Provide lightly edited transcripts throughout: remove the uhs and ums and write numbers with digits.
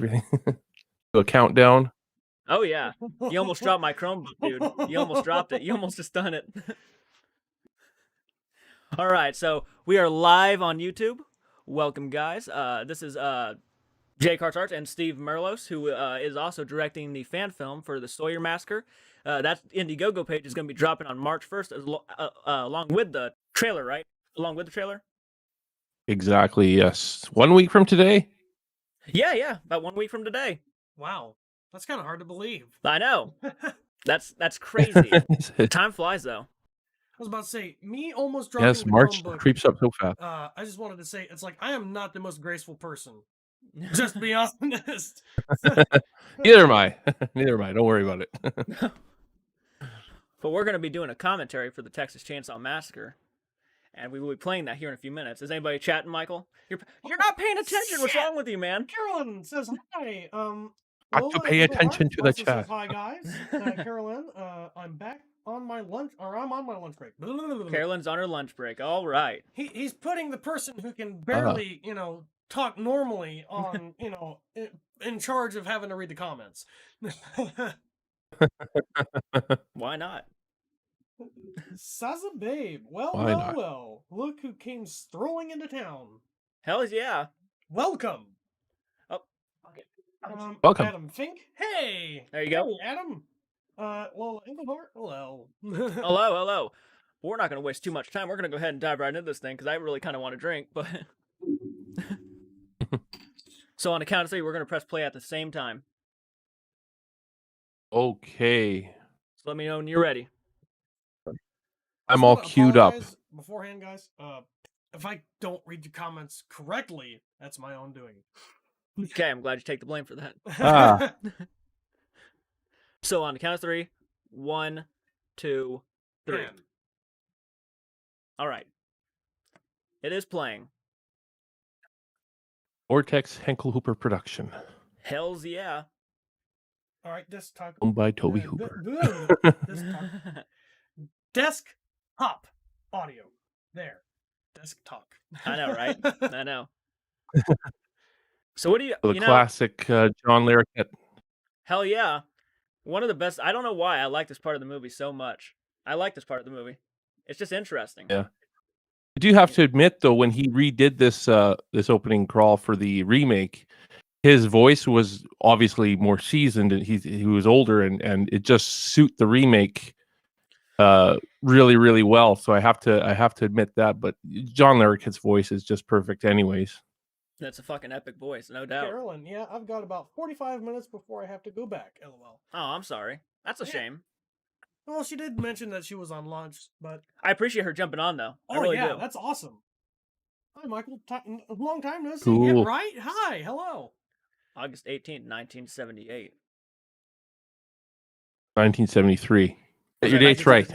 everything. Do a countdown. Oh yeah, you almost dropped my Chromebook, dude. You almost dropped it. You almost just done it. All right, so we are live on YouTube. Welcome, guys. This is JCARTS and Steve Merlos, who is also directing the fan film for the Sawyer Massacre. That Indiegogo page is going to be dropping on March 1st, along with the trailer, right? Along with the trailer? Exactly, yes. 1 week from today? Yeah, about 1 week from today. Wow, that's kind of hard to believe. I know. That's crazy. Time flies, though. I was about to say, me almost dropping Yes, the March Chromebook, creeps up so fast. I just wanted to say, it's like, I am not the most graceful person. Just to be honest. Neither am I. Neither am I. Don't worry about it. But we're going to be doing a commentary for the Texas Chainsaw Massacre. And we will be playing that here in a few minutes. Is anybody chatting, Michael? You're not paying attention. What's wrong with you, man? Carolyn says hi. Got to pay attention to the chat. Says, hi, guys. Carolyn, I'm back on my lunch, or I'm on my lunch break. Carolyn's on her lunch break. All right. He's putting the person who can barely, talk normally on, in charge of having to read the comments. Why not? Saza Babe. Well, Why not? well. Look who came strolling into town. Hell yeah. Welcome. Oh, okay. Welcome. Adam Fink. Hey. There you go. Hey, Adam. Lola Englehart. Hello. Hello. We're not going to waste too much time. We're going to go ahead and dive right into this thing because I really kind of want to drink. But so on the count of 3, we're going to press play at the same time. Okay. So let me know when you're ready. I'm all queued up. Beforehand, guys. If I don't read your comments correctly, that's my own doing. Okay, I'm glad you take the blame for that. Ah. So on the count of 3, 1, 2, 3. Man. All right. It is playing. Vortex Henkel Hooper production. Hells yeah. All right, desktop. Owned by Toby Hooper. Desktop audio. There. Desktop. I know, right? I know. So what do you... The classic John Larroquette. Hell yeah. One of the best... I don't know why I like this part of the movie so much. I like this part of the movie. It's just interesting. Yeah. I do have to admit, though, when he redid this this opening crawl for the remake, his voice was obviously more seasoned, and he was older, and it just suit the remake really, really well. So I have to admit that. But John Larroquette's voice is just perfect, anyways. That's a fucking epic voice, no doubt. Carolyn, yeah, I've got about 45 minutes before I have to go back. LOL. Oh, I'm sorry. That's a shame. Well, she did mention that she was on lunch, but I appreciate her jumping on, though. I really do. That's awesome. Hi, Michael. Long time no see. Cool. Yeah, right? Hi. Hello. August 18th, 1978. 1973. Your that date's right.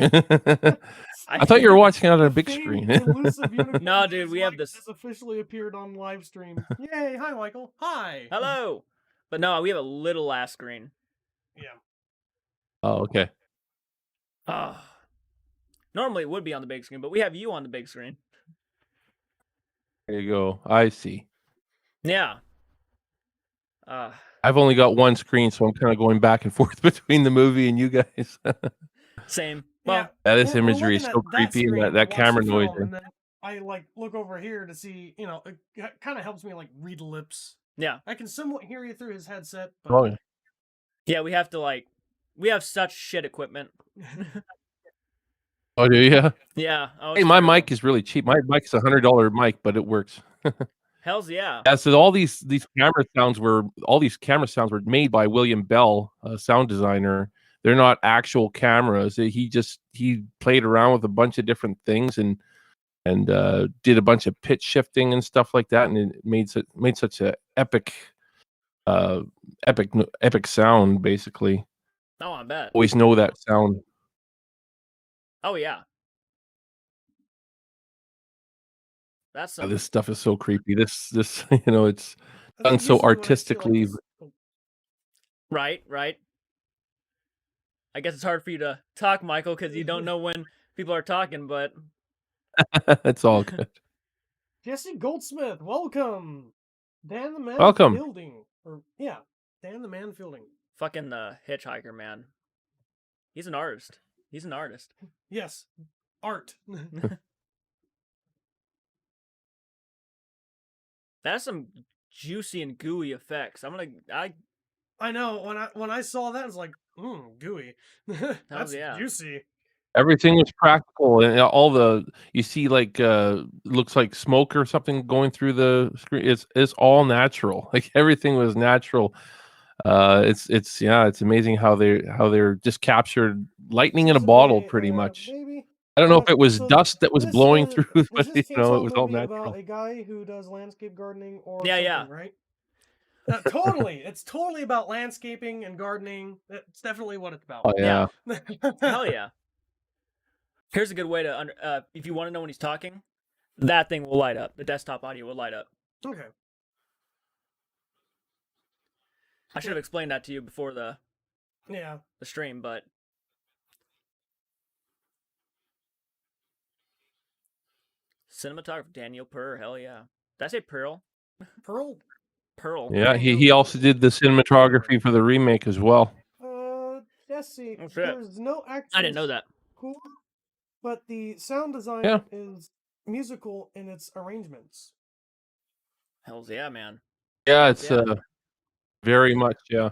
I thought you were watching it on a big screen. No, dude, we have this. This officially appeared on live stream. Yay! Hi, Michael. Hi. Hello. But no, we have a little last screen. Yeah. Oh, okay. Normally it would be on the big screen, but we have you on the big screen. There you go. I see. Yeah. I've only got one screen, so I'm kind of going back and forth between the movie and you guys. Same. Well, this imagery is so creepy, and that camera noise. And then I look over here to see, it kind of helps me read lips. Yeah. I can somewhat hear you through his headset. But... Yeah, we have to we have such shit equipment. Oh, do you? Yeah. Oh, hey, my mic is really cheap. My mic is $100 mic, but it works. Hells yeah. Yeah, so all these camera sounds were made by William Bell, a sound designer. They're not actual cameras. He played around with a bunch of different things and did a bunch of pitch shifting and stuff like that, and it made such a epic sound, basically. Oh, I bet. Always know that sound. Oh yeah. That's This stuff is so creepy. This it's done so artistically. Right. I guess it's hard for you to talk, Michael, because you don't know when people are talking, but it's all good. Jesse Goldsmith, welcome. Dan the Man Welcome. Building. Or yeah, Dan the Man Fielding. Fucking the Hitchhiker, man. He's an artist. He's an artist. Yes, art. That's some juicy and gooey effects. I know when I saw that, I was like, gooey. That's yeah. juicy. Everything was practical, and all the you see like looks like smoke or something going through the screen. It's all natural. Like everything was natural. It's amazing how they're just captured lightning in a bottle, pretty much. Baby. I don't know if it was So dust that was blowing through, but this it was all movie natural. about a guy who does landscape gardening or Yeah, something, right? Totally. It's totally about landscaping and gardening. That's definitely what it's about. Oh yeah. Hell yeah. Here's a good way to if you want to know when he's talking, that thing will light up. The desktop audio will light up. Okay. I should have explained that to you before the stream, but cinematographer Daniel Pearl, hell yeah. Did I say Pearl? Pearl. Yeah, he also did the cinematography for the remake as well. Jesse, Oh, shit. there's no actress. I didn't know that. Cool, but the sound design is musical in its arrangements. Hells yeah, man. Yeah, it's very much, yeah.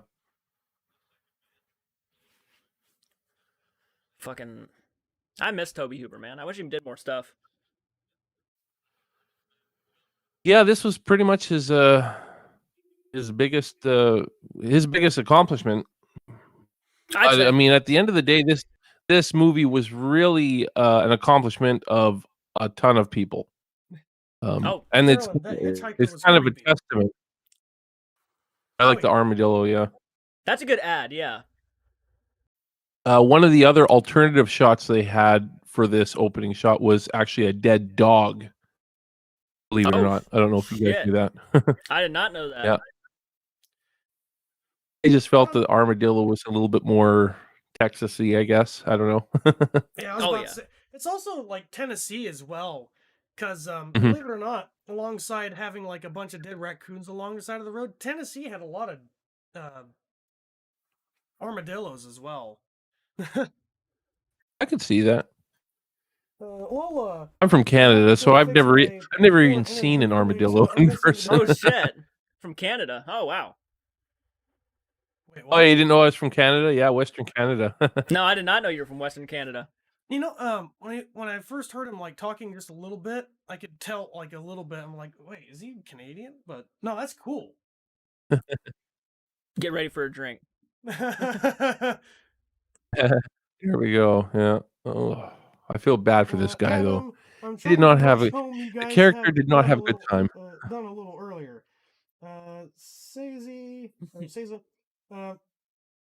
Fucking, I miss Toby Hooper, man. I wish he did more stuff. Yeah, this was pretty much his biggest accomplishment. I mean, at the end of the day, this movie was really an accomplishment of a ton of people. And it's kind of a testament. I like the armadillo, yeah. That's a good ad, yeah. One of the other alternative shots they had for this opening shot was actually a dead dog. Believe it or not. I don't know if you guys knew that. I did not know that. Yeah. I just felt the armadillo was a little bit more Texas-y, I guess. I don't know. Yeah, I was about to say, it's also like Tennessee as well. Because, believe it or not, alongside having like a bunch of dead raccoons along the side of the road, Tennessee had a lot of armadillos as well. I could see that. Well, I'm from Canada, so I've never even seen an armadillo in person. Oh shit! From Canada. Oh wow. Wait, oh, you didn't know I was from Canada? Yeah, Western Canada. No, I did not know you were from Western Canada. You know, when I first heard him like talking just a little bit, I could tell like a little bit. I'm like, wait, is he Canadian? But no, that's cool. Get ready for a drink. Here we go. Yeah. Oh, I feel bad for this guy Adam, though. He did not have the character did not have a good time. Done a little earlier. Seiza,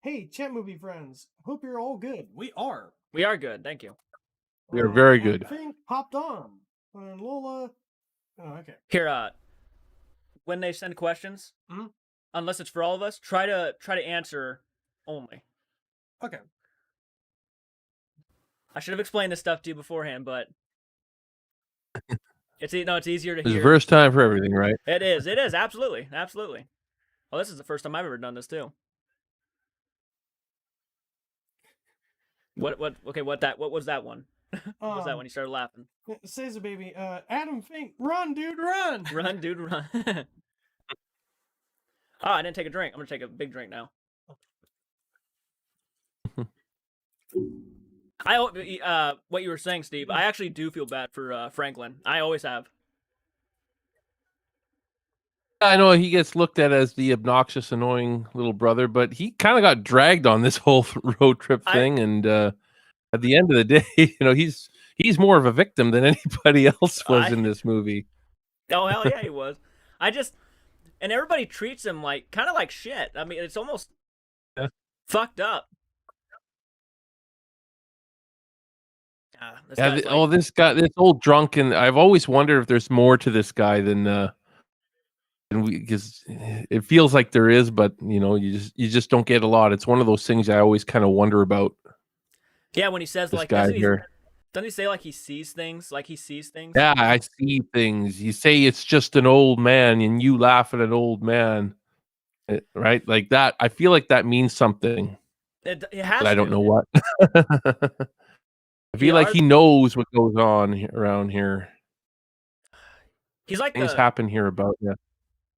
hey, chat movie friends. Hope you're all good. We are. We are good. Thank you. We are very good. Fink hopped on. Lola. Oh, okay. Here, when they send questions, unless it's for all of us, try to answer only. Okay. I should have explained this stuff to you beforehand, but it's easier to hear. It's the first time for everything, right? It is. It is. Absolutely. Absolutely. Well, this is the first time I've ever done this too. What was that one? What was that when you started laughing? Says a baby, Adam Fink, run, dude, run! Run, dude, run. Oh, I didn't take a drink. I'm gonna take a big drink now. What you were saying, Steve, I actually do feel bad for Franklin. I always have. I know he gets looked at as the obnoxious, annoying little brother, but he kind of got dragged on this whole road trip thing. And at the end of the day, you know, he's more of a victim than anybody else was in this movie. Oh hell yeah, he was. And everybody treats him like kind of like shit. I mean, it's almost fucked up. This guy, this old drunk, and I've always wondered if there's more to this guy than because it feels like there is, but you know, you just don't get a lot. It's one of those things I always kind of wonder about. Yeah, when he says this like, guy doesn't he say like he sees things? Like he sees things? Yeah, I see things. You say it's just an old man, and you laugh at an old man. right? Like that. I feel like that means something, It but has I don't to. know what. I The feel like art. he knows what goes on around here. He's like Things the. happen here about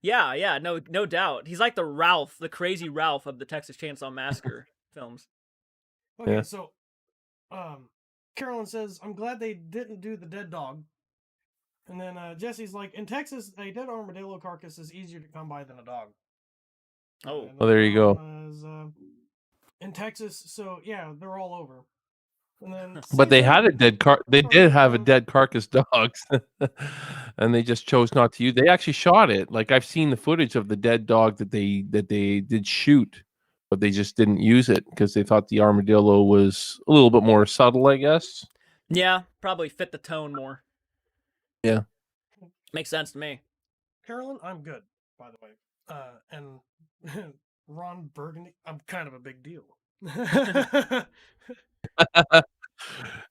Yeah, no doubt. He's like the Ralph, the crazy Ralph of the Texas Chainsaw Massacre films. Okay, Yeah. so Carolyn says, "I'm glad they didn't do the dead dog." And then Jesse's like, "In Texas, a dead armadillo carcass is easier to come by than a dog." Oh. And Oh, then there you go. Carolyn is, in Texas, so yeah, they're all over. And then But they Caesar, had a dead car. They oh, did yeah, have go a ahead. dead carcass dogs, and they just chose not to use. They actually shot it. Like I've seen the footage of the dead dog that they did shoot, but they just didn't use it because they thought the armadillo was a little bit more subtle, I guess. Yeah, probably fit the tone more. Yeah. Makes sense to me. Carolyn, I'm good, by the way. And Ron Burgundy, I'm kind of a big deal.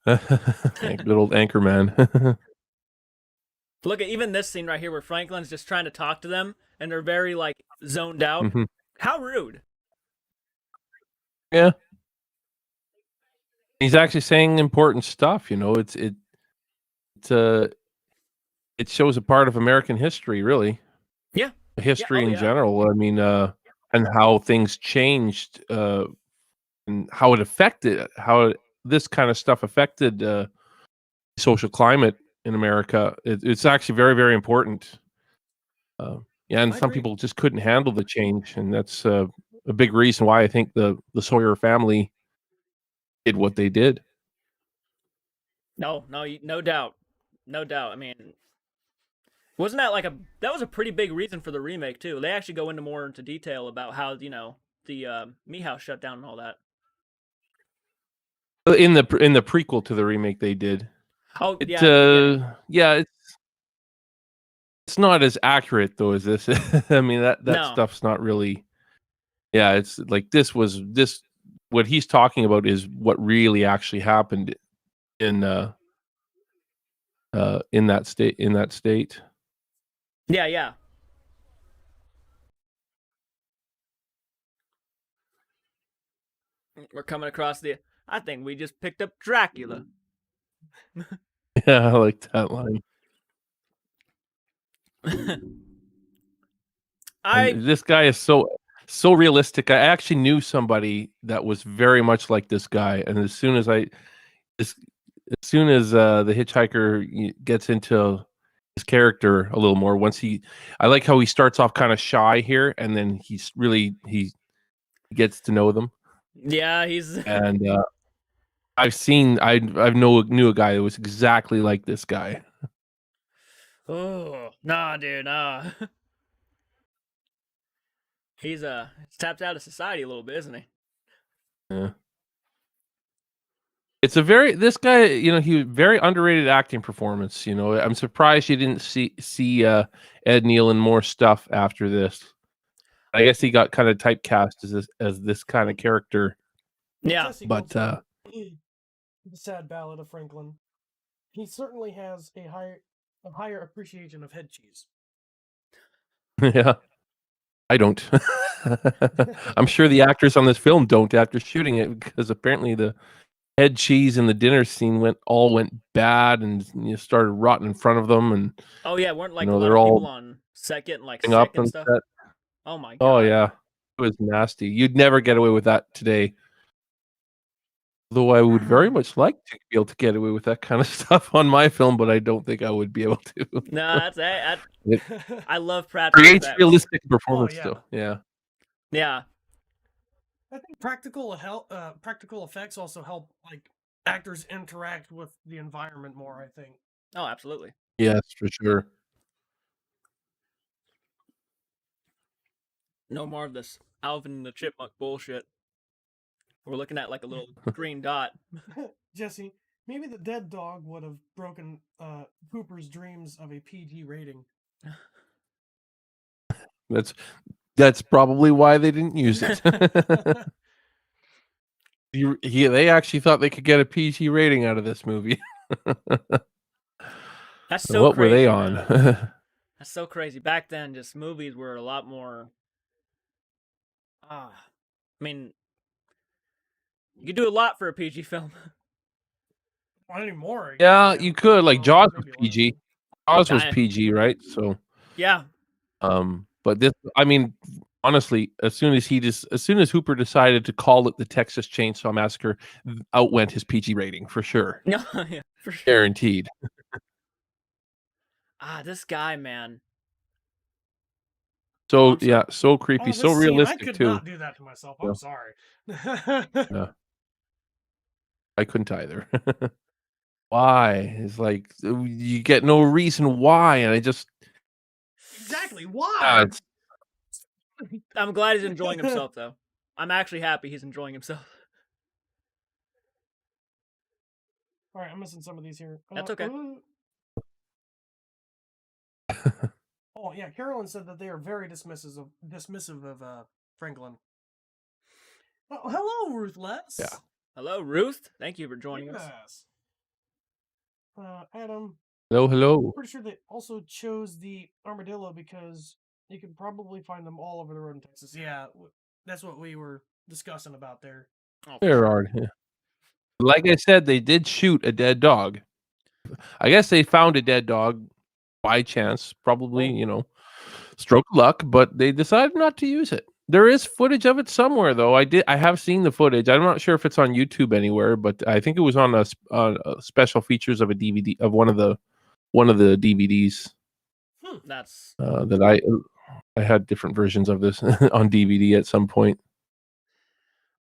Good old Anchorman. Look at even this scene right here where Franklin's just trying to talk to them and they're very like zoned out. Mhm. How rude. Yeah. He's actually saying important stuff. You know, it shows a part of American history, really. Yeah. History Oh, in yeah. general. I mean, and how things changed, and how it affected this kind of stuff affected social climate in America. It's actually very, very important. Yeah, and I some agree. people just couldn't handle the change, and that's a big reason why I think the Sawyer family did what they did. No doubt. No doubt. I mean, wasn't that like that was a pretty big reason for the remake too. They actually go into more into detail about how, the Mee House shut down and all that. In the prequel to the remake, they did. Oh, yeah, at the beginning. Yeah, it's not as accurate though as this. I mean that No. stuff's not really. Yeah, it's like this. What he's talking about is what really actually happened in that state. Yeah. We're coming across I think we just picked up Dracula. Yeah, I like that line. This guy is so realistic. I actually knew somebody that was very much like this guy, and as soon as the hitchhiker gets into his character a little more, I like how he starts off kind of shy here, and then he gets to know them. Yeah, he's and I knew a guy that was exactly like this guy. Oh, nah, dude, nah. He's tapped out of society a little bit, isn't he? Yeah. It's this guy, he very underrated acting performance. I'm surprised you didn't see Ed Neal in more stuff after this. I guess he got kind of typecast as this kind of character. Yeah, but the sad ballad of Franklin. He certainly has a higher appreciation of head cheese. Yeah, I don't. I'm sure the actors on this film don't after shooting it, because apparently the head cheese in the dinner scene went bad and started rotting in front of them. And oh yeah, weren't like a they're lot of all people on set getting like sick up and on stuff? set. Oh my god. Oh yeah, it was nasty. You'd never get away with that today. Though I would very much like to be able to get away with that kind of stuff on my film, but I don't think I would be able to. No, I love Pratt. Creates realistic performance, yeah. though. Yeah. Yeah. I think practical effects also help like actors interact with the environment more, I think. Oh, absolutely. Yes, for sure. No more of this Alvin and the Chipmunk bullshit. We're looking at like a little green dot. Jesse, maybe the dead dog would have broken Cooper's dreams of a PG rating. That's probably why they didn't use it. They actually thought they could get a PG rating out of this movie. That's so what crazy, were they on? That's so crazy. Back then, just movies were a lot more I mean, you could do a lot for a PG film. Not anymore. Yeah, you could. Like Jaws was PG. Jaws was I- PG, right? So, Yeah. but this, I mean, honestly, as soon as Hooper decided to call it the Texas Chainsaw Massacre, outwent his PG rating for sure, No, yeah, for sure. guaranteed. This guy, man. So I'm sorry. yeah, so creepy, so this scene, I realistic could too. not do that to myself. I'm Yeah. sorry. Yeah, I couldn't either. Why? It's like you get no reason why, and I just Exactly. Why? it's I'm glad he's enjoying himself, though. I'm actually happy he's enjoying himself. All right, I'm missing some of these here. That's okay. Oh yeah, Carolyn said that they are very dismissive of Franklin. Oh, hello, Ruthless. Yeah. Hello, Ruth. Thank you for joining us. Yes. Adam, hello. pretty sure they also chose the armadillo because you could probably find them all over the road in Texas. Yeah, that's what we were discussing about there. Oh, There are. Yeah. Like I said, they did shoot a dead dog. I guess they found a dead dog by chance, probably, stroke of luck, but they decided not to use it. There is footage of it somewhere, though. I have seen the footage. I'm not sure if it's on YouTube anywhere, but I think it was on a special features of a DVD of one of the DVDs. That's that I had different versions of this on DVD at some point.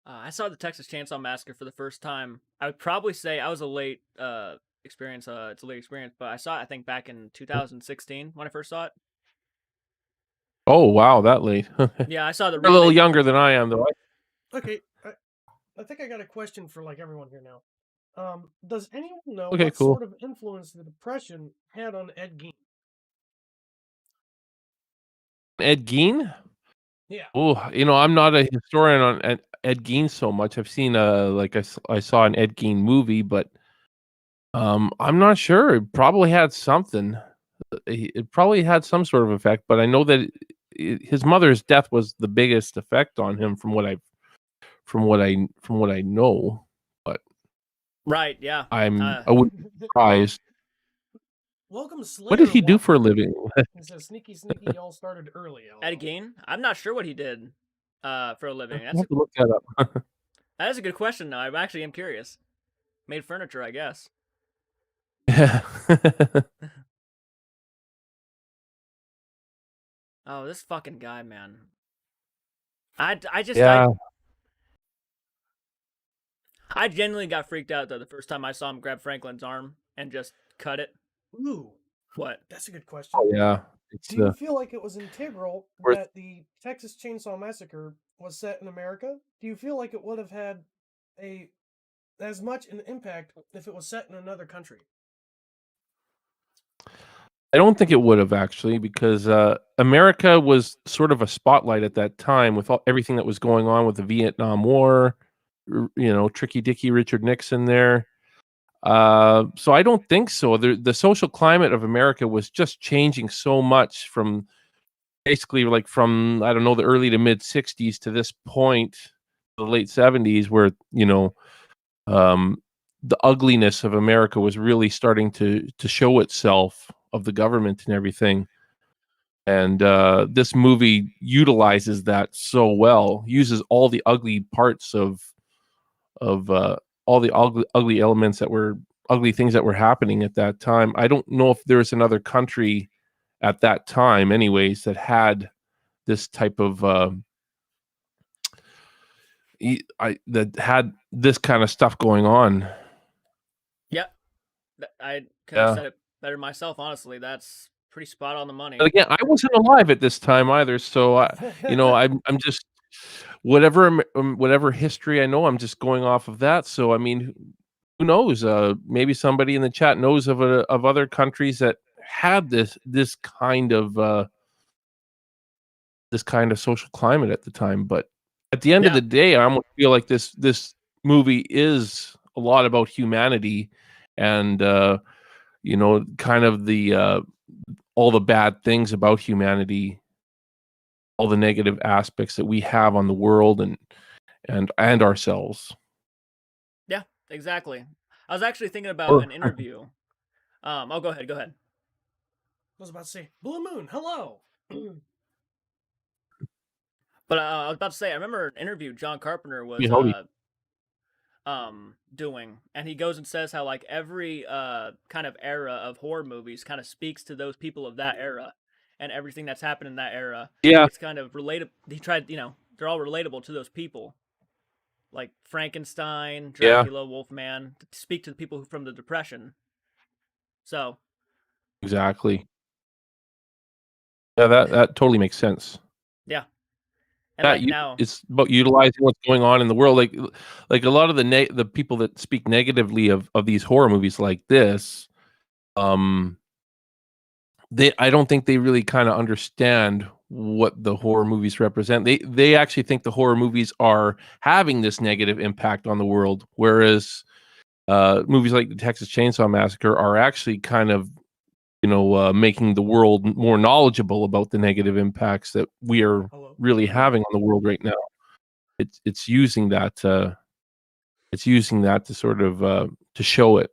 I saw the Texas Chainsaw Massacre for the first time. I would probably say I was a late experience. It's a late experience, but I saw it, I think, back in 2016 when I first saw it. Oh wow, that late. Yeah, I saw the You're a little younger than I am, though. Okay, I think I got a question for like everyone here now. Does anyone know Okay, what cool. sort of influence the Depression had on Ed Gein? Ed Gein? Yeah. Oh, I'm not a historian on Ed Gein so much. I've seen I saw an Ed Gein movie, but I'm not sure. It probably had something. It probably had some sort of effect, but I know that his mother's death was the biggest effect on him from what I know. But right, yeah. I wouldn't be surprised. Welcome, Slayer. What did he do for a living? He says, "Sneaky, sneaky, y'all started early." Ed Gein? I'm not sure what he did for a living. I have to look that up. That is a good question, though. I actually am curious. Made furniture, I guess. Yeah. Oh, this fucking guy, man. I genuinely got freaked out, though, the first time I saw him grab Franklin's arm and just cut it. Ooh, what? That's a good question. Oh yeah. Do you feel like it was integral that the Texas Chainsaw Massacre was set in America? Do you feel like it would have had as much an impact if it was set in another country? I don't think it would have actually, because America was sort of a spotlight at that time with everything that was going on with the Vietnam War. Tricky Dicky Richard Nixon there. So I don't think so. The social climate of America was just changing so much from basically from I don't know, the early to mid 60s to this point, the late 70s, where the ugliness of America was really starting to show itself, of the government and everything. And this movie utilizes that so well, uses all the ugly parts of all the ugly elements that were ugly things that were happening at that time. I don't know if there's another country at that time anyways that had this type of that had this kind of stuff going on. Yeah. I could have said it better myself, honestly. That's pretty spot on the money. But again, I wasn't alive at this time either, so I'm just whatever history I know, I'm just going off of that. So I mean, who knows? Maybe somebody in the chat knows of other countries that had this kind of social climate at the time. But at the end of the day, I almost feel like this movie is a lot about humanity, and kind of the all the bad things about humanity all the negative aspects that we have on the world and ourselves. Yeah, exactly. I was actually thinking about Or an interview. Oh, go ahead. Go ahead. I was about to say, Blue Moon, hello. But I was about to say, I remember an interview John Carpenter was howdy. doing, and he goes and says how like every kind of era of horror movies kind of speaks to those people of that era, and everything that's happened in that era. Yeah, It's kind of related. He tried, they're all relatable to those people, like Frankenstein, yeah, Dracula, Wolfman, to speak to the people from the Depression. So exactly. Yeah, that totally makes sense. yeah, and That like you now, it's about utilizing what's going on in the world. Like a lot of the people that speak negatively of these horror movies like this, um, I don't think they really kind of understand what the horror movies represent. They actually think the horror movies are having this negative impact on the world, whereas movies like the Texas Chainsaw Massacre are actually kind of making the world more knowledgeable about the negative impacts that we are Hello. really having on the world right now. It's using that to sort of to show it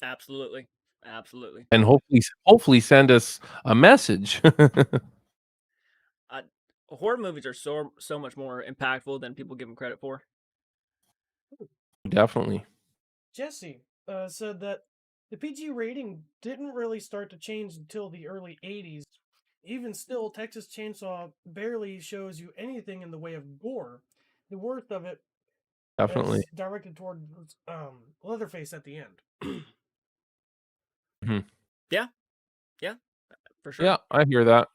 absolutely, absolutely. and hopefully send us a message. Horror movies are so much more impactful than people give them credit for. Definitely. Jesse said that the PG rating didn't really start to change until the early 80s. Even still, Texas Chainsaw barely shows you anything in the way of gore. The worst of it Definitely. is directed toward Leatherface at the end. Mhm. Yeah, for sure. Yeah, I hear that.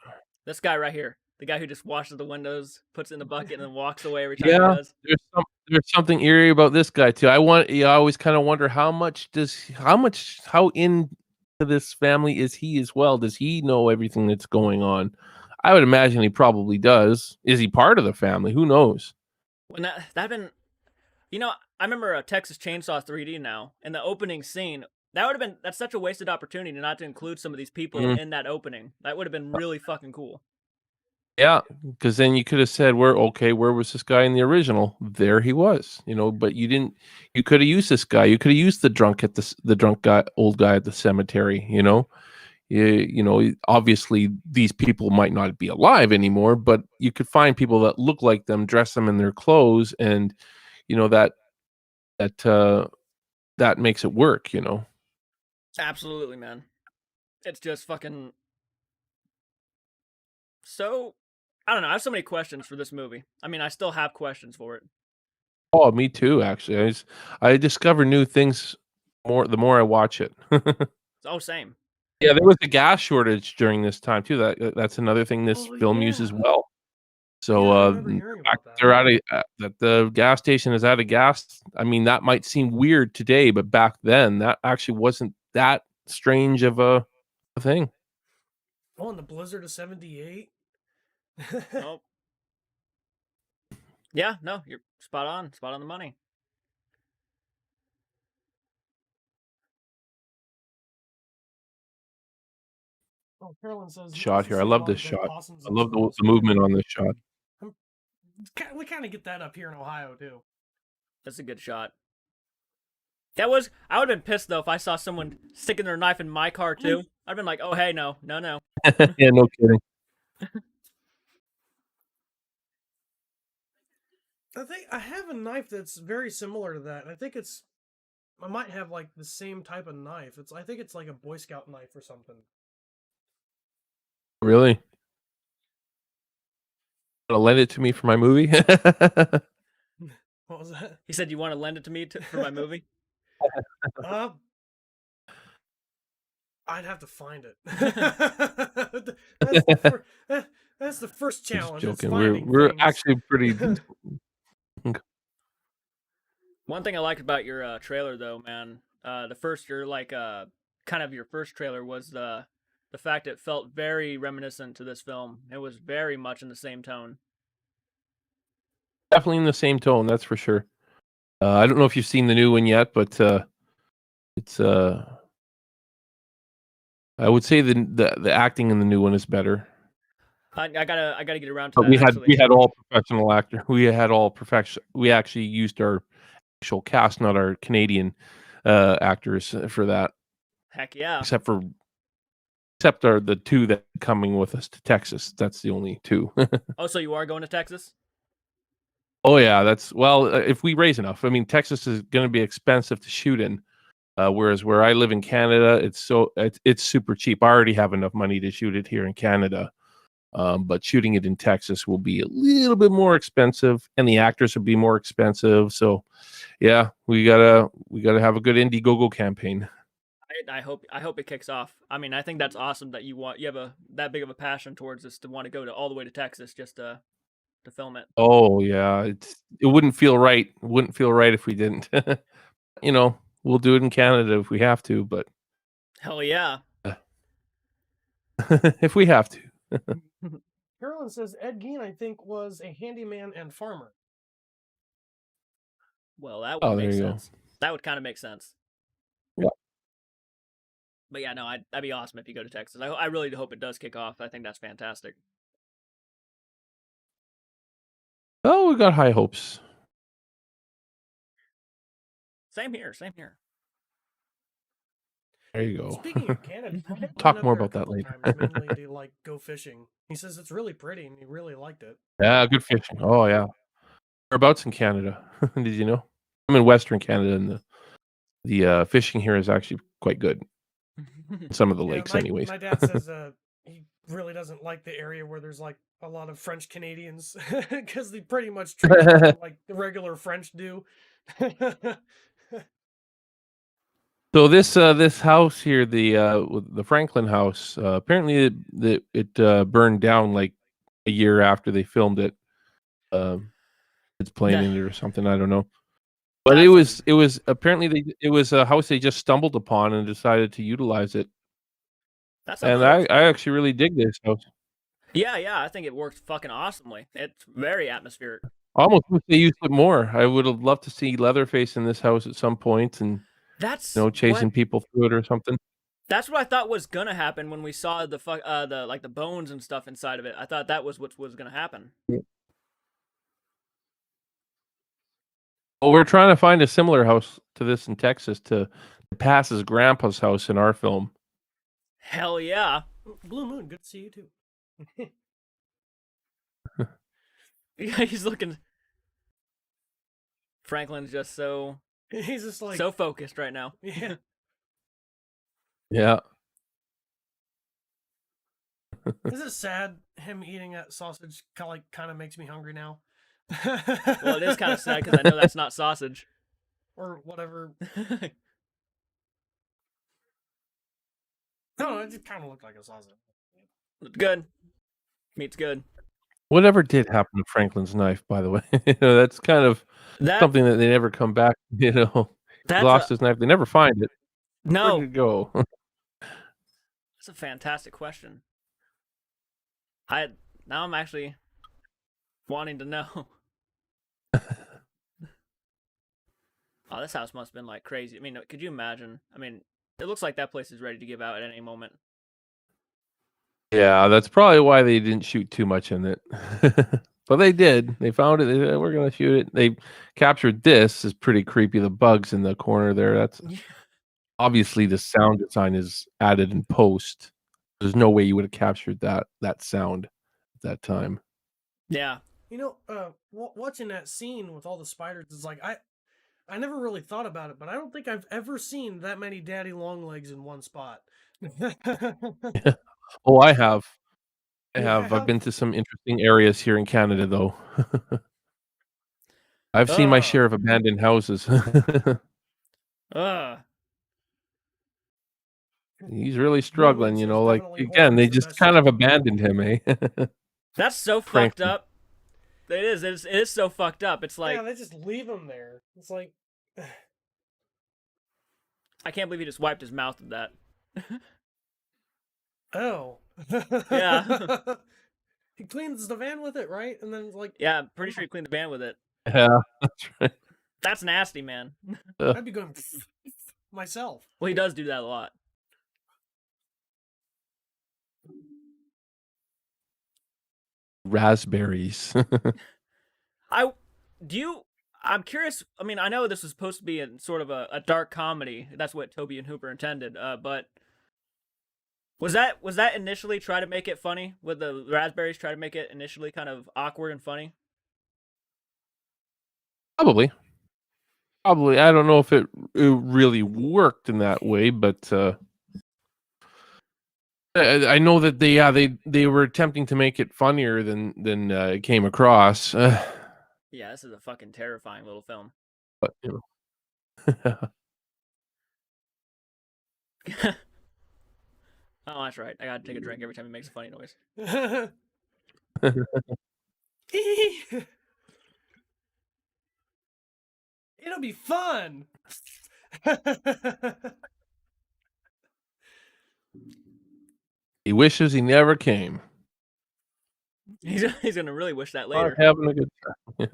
This guy right here, the guy who just washes the windows, puts it in the bucket, and then walks away every time he Yeah, does. there's something eerie about this guy too. I always kind of wonder how into this family is he as well? Does he know everything that's going on? I would imagine he probably does. Is he part of the family? Who knows? When that been, I remember a Texas Chainsaw 3D now, and the opening scene. That's such a wasted opportunity not to include some of these people Mhm. in that opening. That would have been really fucking cool. Yeah, because then you could have said, where was this guy in the original? There he was, but you didn't. You could have used this guy. You could have used the drunk guy, old guy at the cemetery. Obviously these people might not be alive anymore, but you could find people that look like them, dress them in their clothes, and that that that makes it work. Absolutely, man. It's just fucking so. I don't know. I have so many questions for this movie. I mean, I still have questions for it. Oh, me too. Actually, I discover new things the more I watch it. Oh, same. Yeah, there was a gas shortage during this time too. That's another thing this Oh, film yeah. uses well. So Yeah, I remember hearing about that. they're out of that the gas station is out of gas. I mean, that might seem weird today, but back then that actually wasn't that strange of a thing. Oh, and the blizzard of 78? Oh, yeah. No, you're spot on. Spot on the money. Oh, Carolyn says he Shot wants to here. I see a love lot this of dead shot. possums I and love squirrels. the movement on this shot. We kind of get that up here in Ohio, too. That's a good shot. I would have been pissed though if I saw someone sticking their knife in my car too. I'd been like, oh hey, no. Yeah, no kidding. I think I have a knife that's very similar to that. I might have like the same type of knife. I think it's like a Boy Scout knife or something. Really? Wanna lend it to me for my movie? What was that? He said, you want to lend it to me for my movie? Uh, I'd have to find it. That's the first I'm just challenge. joking. It's We're finding we're things. actually pretty decent. One thing I liked about your trailer though, man, the first your like kind of your first trailer was the fact it felt very reminiscent to this film. It was very much in the same tone. Definitely in the same tone, that's for sure. I don't know if you've seen the new one yet, but it's I would say the acting in the new one is better. I gotta get around to But that actually. we had all professional actor. We had all perfection. We actually used our actual cast, not our Canadian actors for that, Heck yeah. except our the two that are coming with us to Texas. That's the only two. Oh, so you are going to Texas? Oh yeah, that's if we raise enough. I mean, Texas is going to be expensive to shoot in, whereas where I live in Canada, it's super cheap. I already have enough money to shoot it here in Canada, but shooting it in Texas will be a little bit more expensive, and the actors will be more expensive. So, yeah, we gotta have a good Indiegogo campaign. I hope it kicks off. I mean, I think that's awesome that you have that big of a passion towards this to want to go all the way to Texas just to film it. Oh yeah, it wouldn't feel right. It wouldn't feel right if we didn't. You know, we'll do it in Canada if we have to, but Hell yeah. if we have to. Carolyn says Ed Gein, I think, was a handyman and farmer. Well, that would make There you sense. That would kind of make sense. Yeah. But yeah, no, that'd be awesome if you go to Texas. I really hope it does kick off. I think that's fantastic. Oh, we got high hopes. Same here. Same here. There you go. Speaking of Canada, Talk more about that later. Times, mainly to like go fishing. He says it's really pretty and he really liked it. Yeah, good fishing. Oh yeah. Whereabouts in Canada? Did you know? I'm in Western Canada, and the fishing here is actually quite good. Some of the lakes, anyways. My dad says he really doesn't like the area where there's like a lot of French Canadians because they pretty much treat them like the regular French do. So this house here, the Franklin house, apparently it burned down like a year after they filmed it. It's playing in it or something. I don't know. But it was apparently it was a house they just stumbled upon and decided to utilize it. And I actually really dig this house. Yeah, I think it works fucking awesomely. It's very atmospheric. I almost wish they used it more. I would have loved to see Leatherface in this house at some point, and chasing people through it or something. That's what I thought was gonna happen when we saw the the bones and stuff inside of it. I thought that was what was gonna happen. Yeah. Well, we're trying to find a similar house to this in Texas to pass as Grandpa's house in our film. Hell yeah. Blue Moon, good to see you too. Yeah, he's looking. Franklin's just so. He's just like so focused right now. Yeah. Yeah. Is it sad him eating that sausage? Kind of makes me hungry now. Well, it is kind of sad because I know that's not sausage. Or whatever. No, it just kind of looked like a sausage. Good. Meat's good. Whatever did happen to Franklin's knife, by the way? That's kind of something that they never come back. He lost his knife. They never find it. No. Where did it go? That's a fantastic question. Now I'm actually wanting to know. Oh, this house must have been like crazy. I mean, could you imagine? I mean, it looks like that place is ready to give out at any moment. Yeah, that's probably why they didn't shoot too much in it. But they did. They found it. They said, we're going to shoot it. They captured this. Is pretty creepy. The bugs in the corner there. That's obviously the sound design is added in post. There's no way you would have captured that sound at that time. Yeah. Watching that scene with all the spiders is like I never really thought about it, but I don't think I've ever seen that many daddy long legs in one spot. Oh, I have. I've been to some interesting areas here in Canada, though. I've seen my share of abandoned houses. He's really struggling, like, again, they just kind of abandoned him, eh? That's so fucked up. It is. It is so fucked up. It's like... Yeah, they just leave him there. It's like... I can't believe he just wiped his mouth with that. Oh. Yeah. He cleans the van with it, right? And then it's like... Yeah, I'm pretty sure he cleaned the van with it. Yeah, that's right. That's nasty, man. I'd be going myself. Well, he does do that a lot. raspberries. I'm curious. I mean, I know this was supposed to be a sort of a dark comedy. That's what Toby and Hooper intended. But was that initially try to make it funny? Would the raspberries try to make it initially kind of awkward and funny? Probably. I don't know if it really worked in that way, but I know that they were attempting to make it funnier than it came across. Yeah, this is a fucking terrifying little film. But Oh, that's right. I gotta take a drink every time he makes a funny noise. It'll be fun. He wishes he never came. He's gonna really wish that later. Having a good time.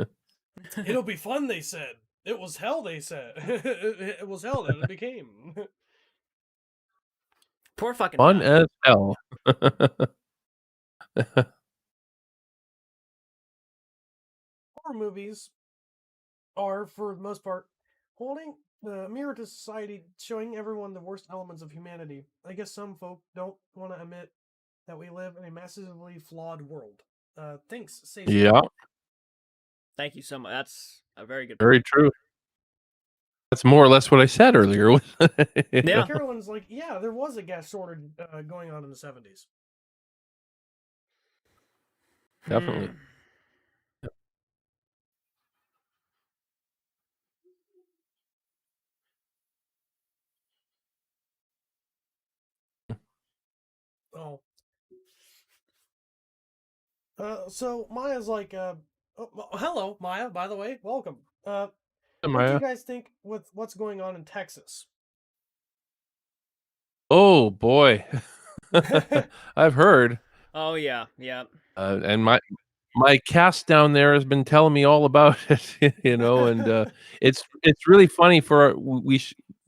It'll be fun, they said. It was hell, they said. It was hell that it became. Poor fucking Fun guy. as hell. Horror movies are, for the most part, holding the mirror to society, showing everyone the worst elements of humanity. I guess some folk don't want to admit that we live in a massively flawed world. Thanks, Say. Yeah, Thank you so much. That's a very good. very true. That's more or less what I said earlier. Yeah. Carolyn's like, yeah, there was a gas shortage going on in the 70s. Definitely. Oh. So Maya's like, oh, hello, Maya, by the way, welcome. What do you guys think with what's going on in Texas? Oh boy, I've heard. Oh yeah. And my cast down there has been telling me all about it, and it's really funny for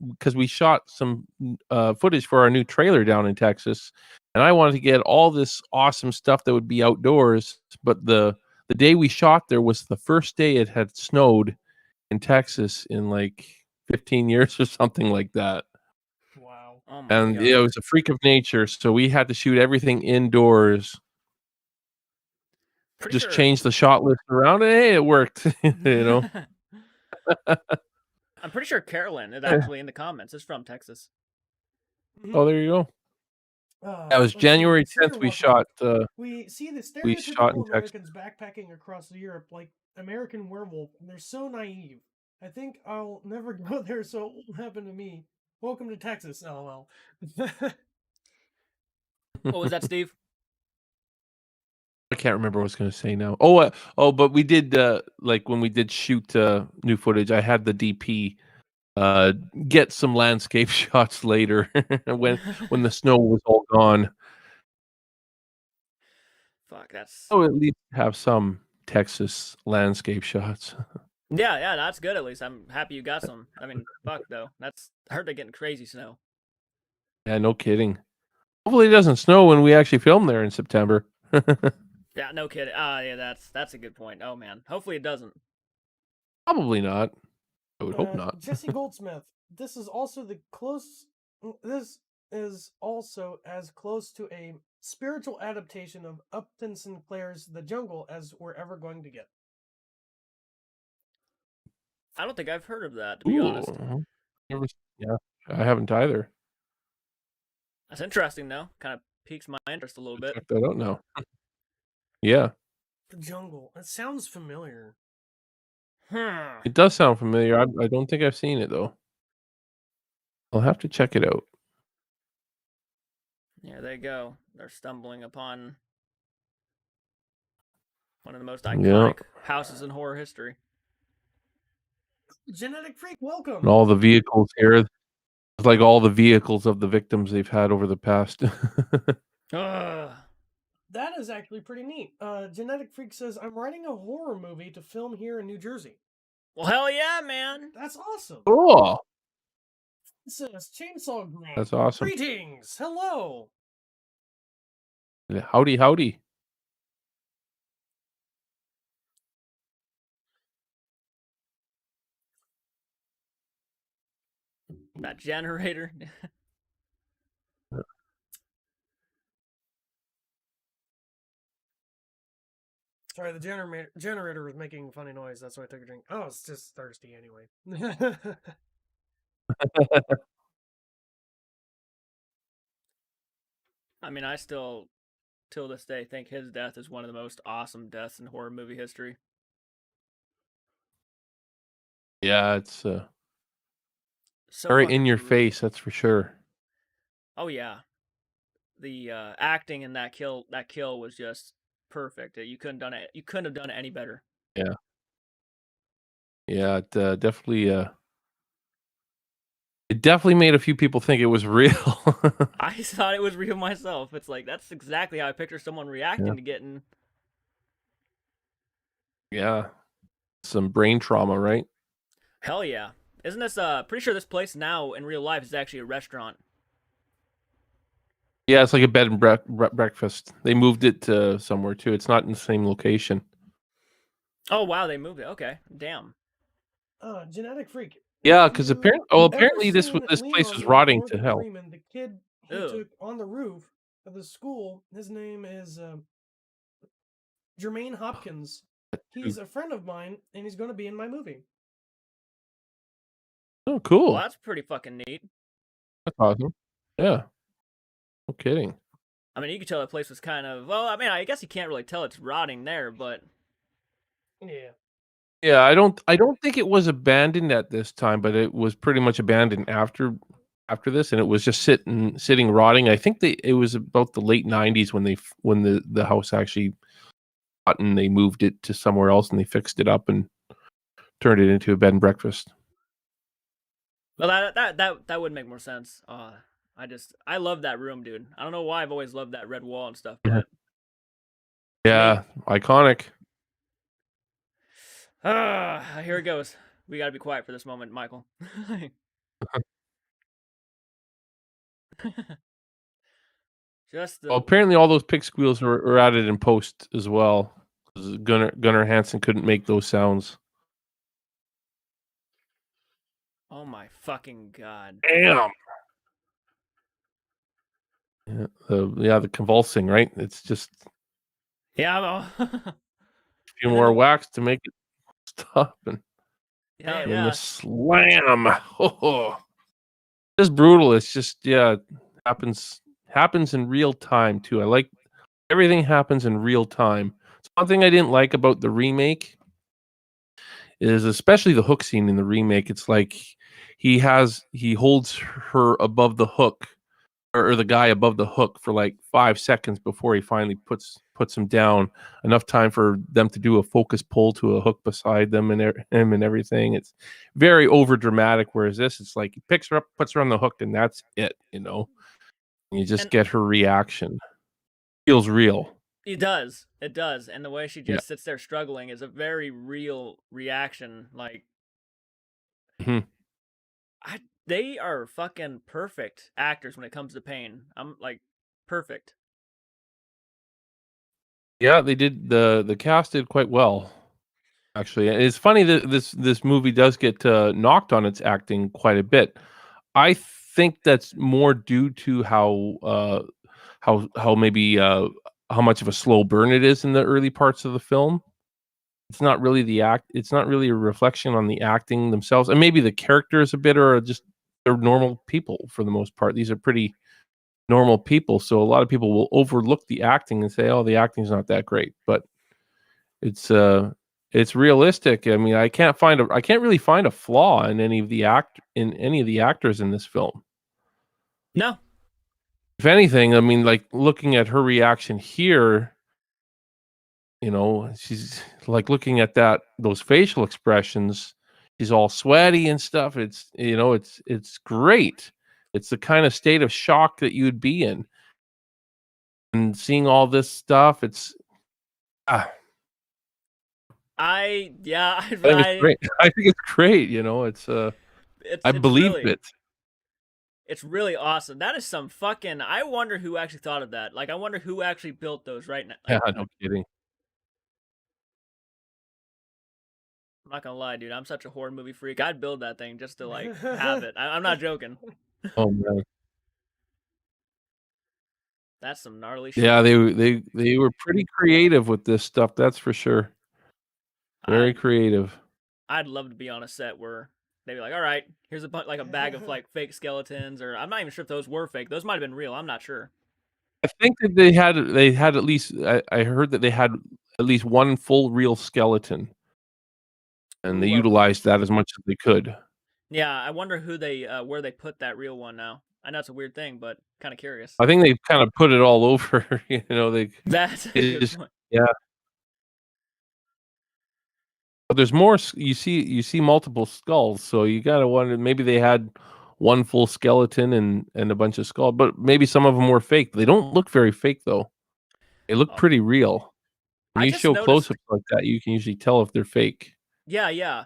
because we shot some footage for our new trailer down in Texas, and I wanted to get all this awesome stuff that would be outdoors, but the day we shot there was the first day it had snowed in Texas in like 15 years or something like that. Wow. Oh my And God. it was a freak of nature, so we had to shoot everything indoors. Just change the shot list around, and hey, it worked. I'm pretty sure Carolyn is actually in the comments. It's from Texas. Oh, there you go. That was January 10th. We shot. We see the we shot in stereotypical Americans backpacking across Europe like American Werewolf, and they're so naive. I think I'll never go there, so it won't happen to me. Welcome to Texas, LOL. What was that, Steve? I can't remember what I was going to say now. But we did like when we did shoot new footage. I had the DP get some landscape shots later when the snow was all gone. Fuck, that's. Oh, at least have some Texas landscape shots. Yeah, that's good. At least I'm happy you got some. I mean, fuck though. I heard they're getting crazy snow. Yeah, no kidding. Hopefully, it doesn't snow when we actually film there in September. Yeah, no kidding. Yeah, that's a good point. Oh man, hopefully it doesn't. Probably not. I would hope not. Jesse Goldsmith. This is also This is also as close to a spiritual adaptation of Upton Sinclair's The Jungle as we're ever going to get. I don't think I've heard of that, to be honest. Yeah, I haven't either. That's interesting, though. Kind of piques my interest a little bit. Check that out now. Yeah. The Jungle. It sounds familiar. It does sound familiar. I don't think I've seen it though. I'll have to check it out. Yeah, there you go. They're stumbling upon one of the most iconic houses in horror history. Genetic Freak, welcome. And all the vehicles here. It's like all the vehicles of the victims they've had over the past. That is actually pretty neat. Genetic Freak says, I'm writing a horror movie to film here in New Jersey. Well, hell yeah, man. That's awesome. Cool. This is Chainsaw Grant. That's awesome. Greetings. Hello. Howdy. That generator. Sorry, the generator was making funny noise. That's why I took a drink. Oh, it's just thirsty anyway. I mean, I still, till this day, think his death is one of the most awesome deaths in horror movie history. Yeah, it's So very fucking in your brutal. face, that's for sure. Oh yeah, the acting in that kill was just perfect. You couldn't have done it any better. Yeah. Yeah, it definitely made a few people think it was real. I thought it was real myself. It's like that's exactly how I picture someone reacting to getting. Yeah. Some brain trauma, right? Hell yeah! Isn't this pretty sure this place now in real life is actually a restaurant? Yeah, it's like a bed and breakfast. They moved it to somewhere too. It's not in the same location. Oh wow, they moved it. Okay, damn. Genetic freak. Yeah, Have because you apparently ever this seen this place Leon was the rotting to Morgan hell. Freeman, the kid he Ew. took on the roof of the school? His name is Jermaine Hopkins. He's a friend of mine, and he's going to be in my movie. Oh, cool. Well, that's pretty fucking neat. That's awesome. Yeah. No kidding. I mean, you could tell the place was kind of well. I mean, I guess you can't really tell it's rotting there, but Yeah. Yeah, I don't think it was abandoned at this time, but it was pretty much abandoned after this, and it was just sitting rotting. I think it was about the late '90s when the house actually bought and they moved it to somewhere else and they fixed it up and turned it into a bed and breakfast. well, that would make more sense. I love that room, dude. I don't know why I've always loved that red wall and stuff, but Yeah, iconic. here it goes. We gotta be quiet for this moment, Michael. Just Well, the apparently all those pig squeals were added in post as well. 'Cause Gunnar Hansen couldn't make those sounds. oh my fucking god. Damn. Yeah, the convulsing, right? It's just Yeah. a few And more then whacks to make it stop, and yeah, then yeah. the slam. Oh, just brutal. It's just happens in real time too. I like everything happens in real time. So one thing I didn't like about the remake is especially the hook scene in the remake. It's like he holds her above the hook or the guy above the hook for like 5 seconds before he finally puts him down. Enough time for them to do a focus pull to a hook beside them and him and everything. It's very over dramatic. Whereas this, it's like he picks her up, puts her on the hook, and that's it. You just And get her reaction. Feels real. it does. It does. And the way she Yeah. just sits there struggling is a very real reaction. Like Mhm. they are fucking perfect actors when it comes to pain. I'm like perfect. Yeah, they did the cast did quite well. Actually, and it's funny that this movie does get knocked on its acting quite a bit. I think that's more due to how maybe how much of a slow burn it is in the early parts of the film. It's not really it's not really a reflection on the acting themselves, and maybe the characters a bit are just they're normal people for the most part. These are pretty normal people, so a lot of people will overlook the acting and say, "Oh, the acting's not that great," but it's it's realistic. I mean, I can't really find a flaw in any of the actors in this film. No. If anything, I mean, like looking at her reaction here, she's like looking at those facial expressions. She's all sweaty and stuff. It's great. It's the kind of state of shock that you'd be in, and seeing all this stuff. It's I think it's great. I think it's great. I it's believed really it. it's really awesome. That is some fucking I wonder who actually thought of that. Like I wonder who actually built those right now. Yeah, Like, no kidding. I'm not gonna lie, dude. I'm such a horror movie freak. I'd build that thing just to like have it. I'm not joking. Oh man. That's some gnarly shit. Yeah, they were pretty creative with this stuff, that's for sure. Very creative. I'd love to be on a set where they'd be like, "All right, here's a like a bag of like fake skeletons," or I'm not even sure if those were fake. Those might have been real. I'm not sure. I think that they had at least I heard that they had at least one full real skeleton, and they Ooh, I love utilized that. that as much as they could. Yeah, I wonder who they where they put that real one now. I know it's a weird thing, but kind of curious. I think they kind of put it all over, you know, they That's a good just point. yeah. But there's more you see multiple skulls, so you gotta wonder maybe they had one full skeleton and a bunch of skull, but maybe some of them were fake. They don't look very fake though. They look Oh, pretty real. When I you just show noticed. close-ups like that, you can usually tell if they're fake. Yeah, yeah.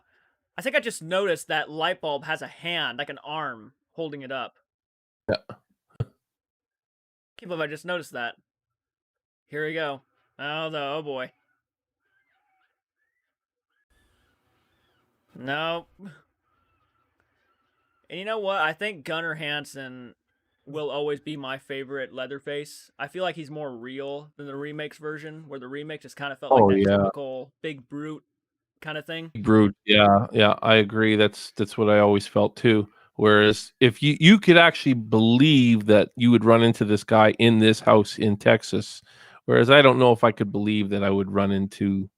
I think I just noticed that light bulb has a hand, like an arm, holding it up. Yeah. Can't believe I just noticed that. Here we go. Oh boy. No. And you know what? I think Gunnar Hansen will always be my favorite Leatherface. I feel like he's more real than the remakes version, where the remake just kind of felt like Oh, that yeah. typical big brute kind of thing. Brute, yeah, yeah, I agree. That's what I always felt too. Whereas if you could actually believe that you would run into this guy in this house in Texas, whereas I don't know if I could believe that I would run into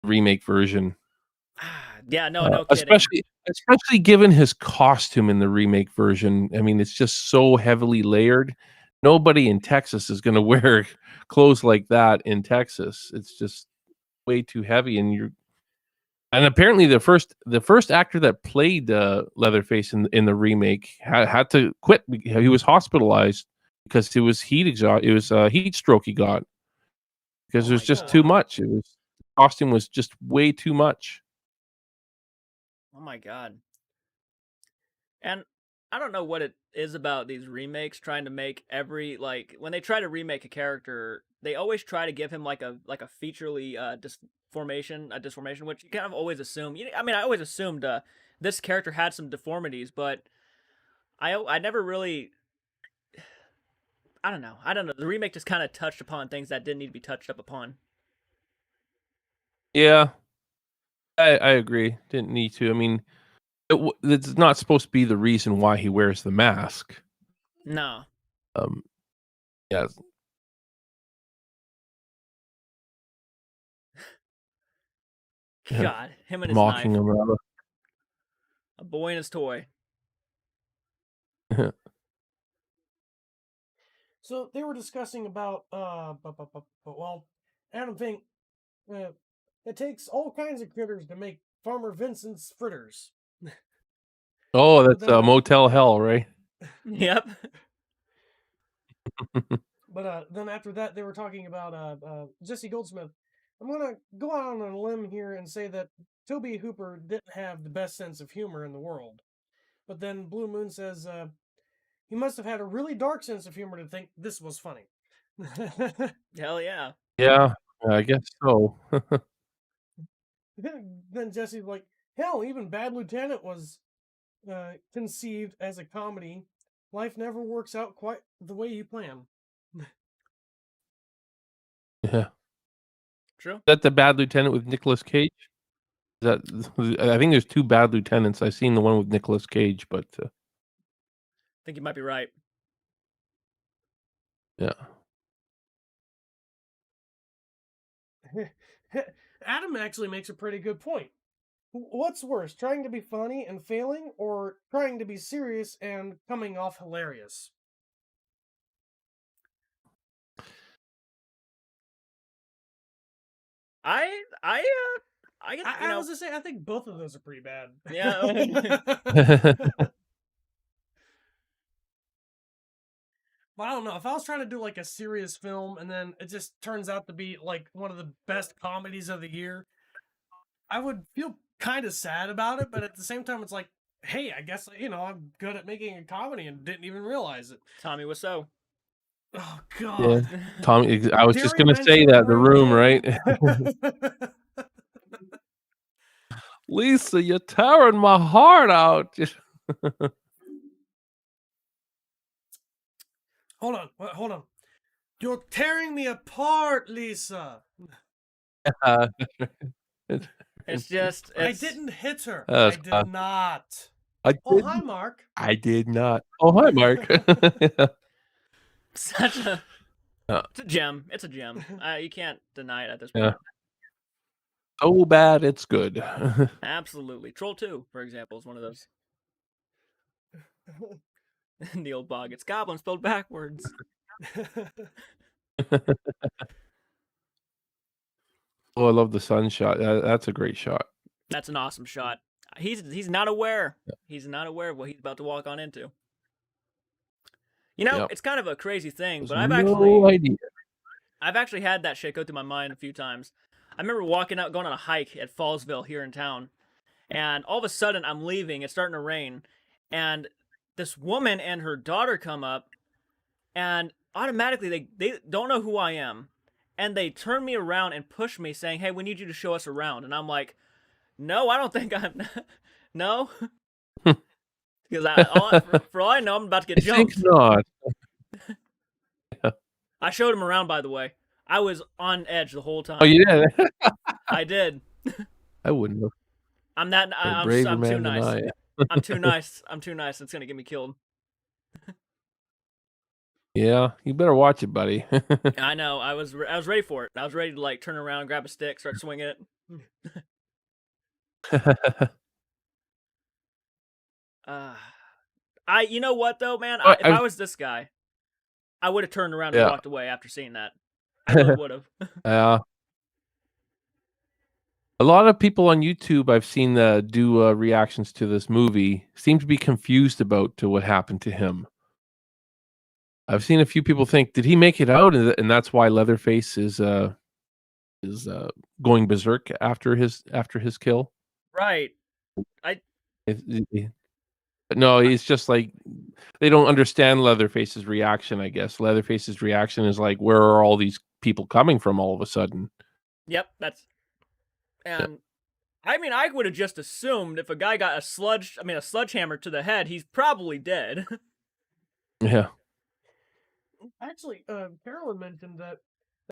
remake version. Yeah, no kidding. Especially given his costume in the remake version. I mean, it's just so heavily layered. Nobody in Texas is going to wear clothes like that in Texas. It's just way too heavy, and apparently the first actor that played Leatherface in the remake had to quit. He was hospitalized because it was heat stroke he got because Oh it was my just too God. much. The costume was just way too much. Oh my god. And I don't know what it is about these remakes trying to make every like when they try to remake a character, they always try to give him like a featurely disformation, which you kind of always assume. I mean, I always assumed this character had some deformities, but I never really. I don't know. I don't know. The remake just kind of touched upon things that didn't need to be touched up upon. Yeah, I agree. Didn't need to. I mean, it's not supposed to be the reason why he wears the mask. No. Um, yeah, God, him and his mocking knife. him. Rather. A boy and his toy. So they were discussing about well, Adam Fink. Uh, it takes all kinds of critters to make Farmer Vincent's fritters. Oh, But that's then, Motel Hell, right? Yep. but then after that, they were talking about Jesse Goldsmith. I'm gonna go out on a limb here and say that Toby Hooper didn't have the best sense of humor in the world. But then Blue Moon says he must have had a really dark sense of humor to think this was funny. Hell yeah. Yeah, I guess so. Then Jesse's like, hell, even Bad Lieutenant was conceived as a comedy. Life never works out quite the way you plan. Yeah. True. Is that the Bad Lieutenant with Nicolas Cage? Is that I think there's 2 Bad Lieutenants. I've seen the one with Nicolas Cage, but I think you might be right. yeah. Adam actually makes a pretty good point. What's worse, trying to be funny and failing, or trying to be serious and coming off hilarious? I I was gonna say I think both of those are pretty bad. Yeah. But I don't know. If I was trying to do like a serious film and then it just turns out to be like one of the best comedies of the year, I would feel kind of sad about it. But at the same time, it's like, hey, I guess I'm good at making a comedy and didn't even realize it. Tommy Wiseau. Oh Yeah. God, Tommy, I was just Dare gonna say mention that, The Room, right? again? Lisa, you're tearing my heart out. Hold on. You're tearing me apart, Lisa. Uh, It's just I it's didn't hit her. That's I did classic. not. I Oh, did. hi, Mark. I did not. Oh, hi, Mark. such a Yeah. it's a gem. It's a gem. You can't deny it at this Yeah. point. So bad, it's good. Absolutely. Troll 2, for example, is one of those. Neil Bog. It's goblin spelled backwards. Oh, I love the sun shot. That's a great shot. That's an awesome shot. He's not aware. He's not aware of what he's about to walk on into. You know, Yep. it's kind of a crazy thing, but There's I've no idea. actually had that shit go through my mind a few times. I remember going on a hike at Fallsville here in town, and all of a sudden I'm leaving. It's starting to rain, and this woman and her daughter come up, and automatically they don't know who I am, and they turn me around and push me, saying, "Hey, we need you to show us around." And I'm like, "No, I don't think I'm. No." Because for all I know, I'm about to get I think jumped. not. I showed him around, by the way. I was on edge the whole time. Oh, you did? I did. I wouldn't have. I'm that. You're a I'm braver too man than nice. I am. I'm too nice. I'm too nice. It's gonna get me killed. Yeah, you better watch it, buddy. I know. I was ready for it. I was ready to like turn around, grab a stick, start swinging it. You know what though, man? If I was this guy, I would have turned around and walked away after seeing that. I really would have. Yeah. A lot of people on YouTube I've seen do reactions to this movie seem to be confused about what happened to him. I've seen a few people think, did he make it out, and that's why Leatherface is going berserk after his kill. Right. But no, he's just like, they don't understand Leatherface's reaction. I guess Leatherface's reaction is like, where are all these people coming from all of a sudden? Yep, and I mean, I would have just assumed if a guy got a sledgehammer to the head, he's probably dead. Yeah. Actually, Carolyn mentioned that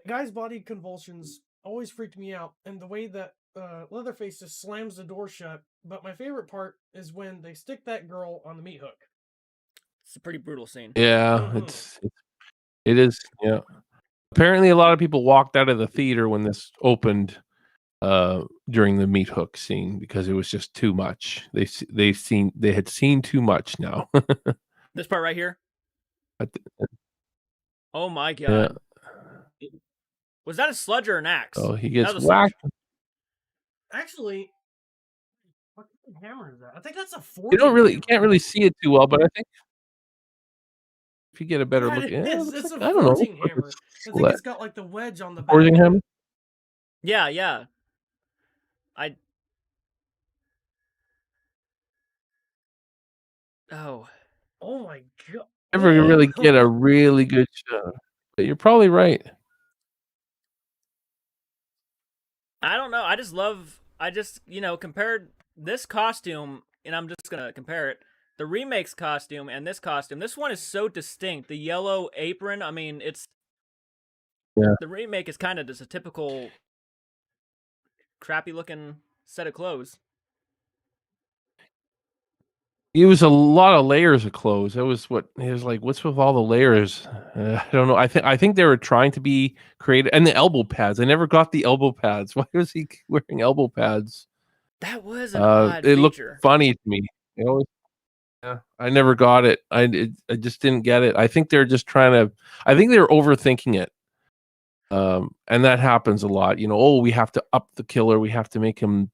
the guy's body convulsions always freaked me out, and the way that Leatherface just slams the door shut. But my favorite part is when they stick that girl on the meat hook. It's a pretty brutal scene. Yeah, it is. Yeah. Apparently, a lot of people walked out of the theater when this opened during the meat hook scene because it was just too much. They had seen too much now. This part right here. Oh my god! Yeah. Was that a sludge or an axe? Oh, he gets whacked. Actually, what kind of hammer is that? I think that's a 40. You can't really see it too well, but I think if you get a better look, it's like, a I don't know. forging hammer. I think it's got like the wedge on the back. Forging hammer? Yeah. Oh my god! Never really get a really good shot. But you're probably right. I don't know. I just compared this costume, and I'm just gonna compare it. The remake's costume and this costume. This one is so distinct. The yellow apron. I mean, the remake is kind of just a typical crappy looking set of clothes. It was a lot of layers of clothes. That was what it was like. What's with all the layers? I don't know. I think they were trying to be creative, and the elbow pads. I never got the elbow pads. Why was he wearing elbow pads? That was an odd it feature. Looked funny to me. I never got it. I just didn't get it. I think they're just trying to. I think they're overthinking it. And that happens a lot. We have to up the killer. We have to make him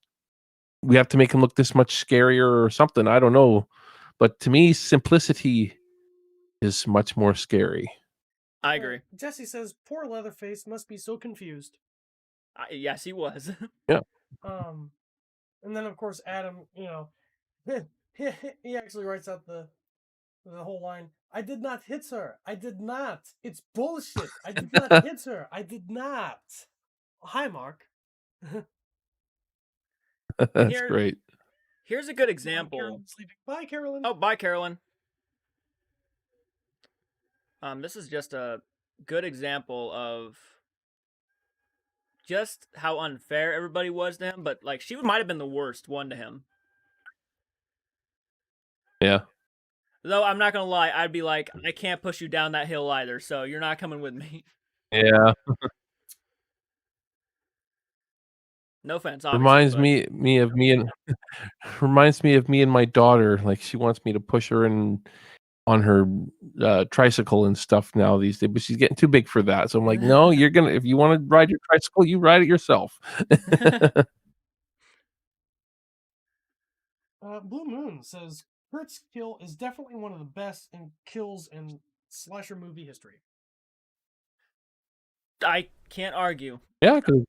look this much scarier or something. I don't know. But to me, simplicity is much more scary. I agree. Jesse says, poor Leatherface must be so confused. Yes, he was. Yeah. And then of course Adam, he actually writes out the whole line. I did not hit her. I did not. It's bullshit. I did not hit her. I did not. Hi, Mark. That's great. Here's a good Oh, example. Carolyn's leaving. Bye, Carolyn. Oh, bye, Carolyn. This is just a good example of just how unfair everybody was to him, but like she might have been the worst one to him. Yeah. Though I'm not gonna lie, I'd be like, I can't push you down that hill either, so you're not coming with me. Yeah. No offense, obviously. Reminds but... me of me and reminds me of me and my daughter. Like she wants me to push her in on her tricycle and stuff now these days, but she's getting too big for that. So I'm like, no, you're gonna if you want to ride your tricycle, you ride it yourself. Blue Moon says Kurt's kill is definitely one of the best in kills in slasher movie history. I can't argue. Yeah, because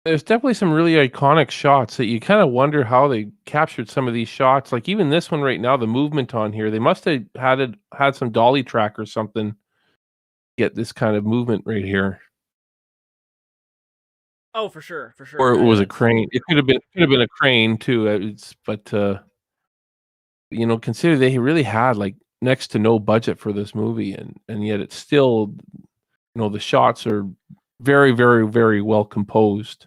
there's definitely some really iconic shots that you kind of wonder how they captured some of these shots. Like even this one right now, the movement on here, they must have had some dolly track or something get this kind of movement right here. Oh, for sure, for sure. Or it that was a is. crane. It could have been a crane too. But you know, consider they really had like next to no budget for this movie, and yet it's still, you know, the shots are very, very, very well composed.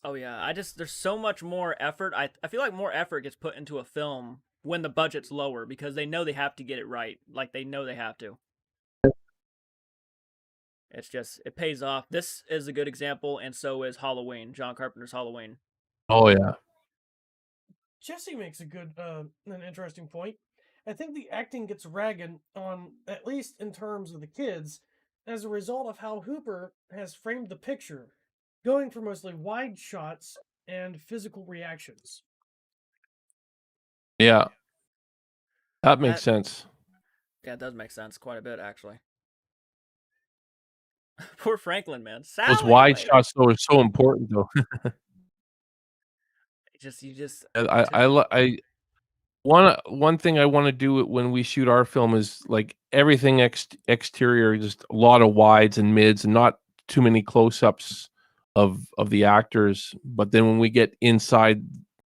Oh yeah, there's so much more effort. I feel like more effort gets put into a film when the budget's lower because they know they have to get it right. Like they know they have to. It's just it pays off. This is a good example, and so is Halloween, John Carpenter's Halloween. Oh yeah. Jesse makes a good, an interesting point. I think the acting gets ragged on, at least in terms of the kids, as a result of how Hooper has framed the picture, going for mostly wide shots and physical reactions. Yeah. That makes sense. Yeah, it does make sense quite a bit, actually. Poor Franklin, man. Sally, Those wide wait. shots though are so important though. I one thing I want to do when we shoot our film is like everything exterior, just a lot of wides and mids, and not too many close-ups of the actors. But then when we get inside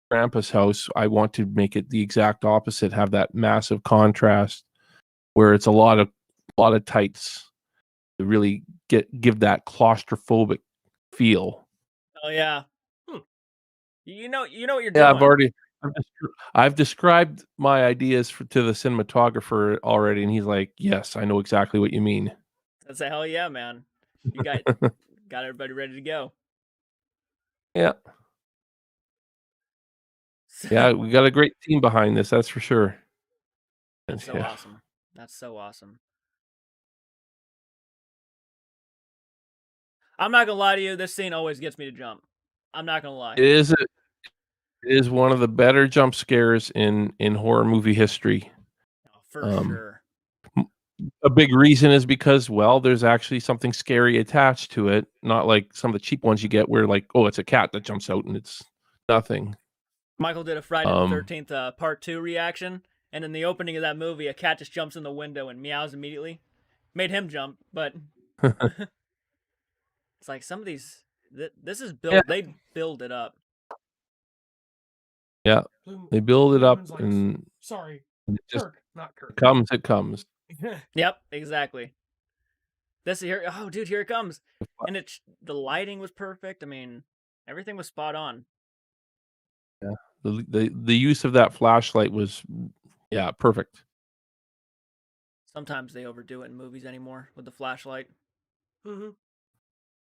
Grandpa's house, I want to make it the exact opposite, have that massive contrast where it's a lot of tights to really give that claustrophobic feel. Oh yeah. You know what you're doing. Yeah, I've described my ideas to the cinematographer already, and he's like, "Yes, I know exactly what you mean." I say, hell yeah, man! You got everybody ready to go. Yeah. Yeah, we got a great team behind this, that's for sure. That's so awesome. That's so awesome. I'm not gonna lie to you. This scene always gets me to jump. I'm not gonna lie. It is one of the better jump scares in horror movie history. Oh, for sure. A big reason is because, well, there's actually something scary attached to it, not like some of the cheap ones you get where like, oh, it's a cat that jumps out and it's nothing. Michael did a Friday the 13th part 2 reaction, and in the opening of that movie, a cat just jumps in the window and meows immediately. Made him jump, but it's like some of these. This is built. Yeah. They build it up. Yeah, they build it up, like, and sorry, Kirk, not Kirk. It comes. Yep, exactly. This here, oh dude, here it comes, and the lighting was perfect. I mean, everything was spot on. Yeah, the use of that flashlight was, yeah, perfect. Sometimes they overdo it in movies anymore with the flashlight. Mm-hmm.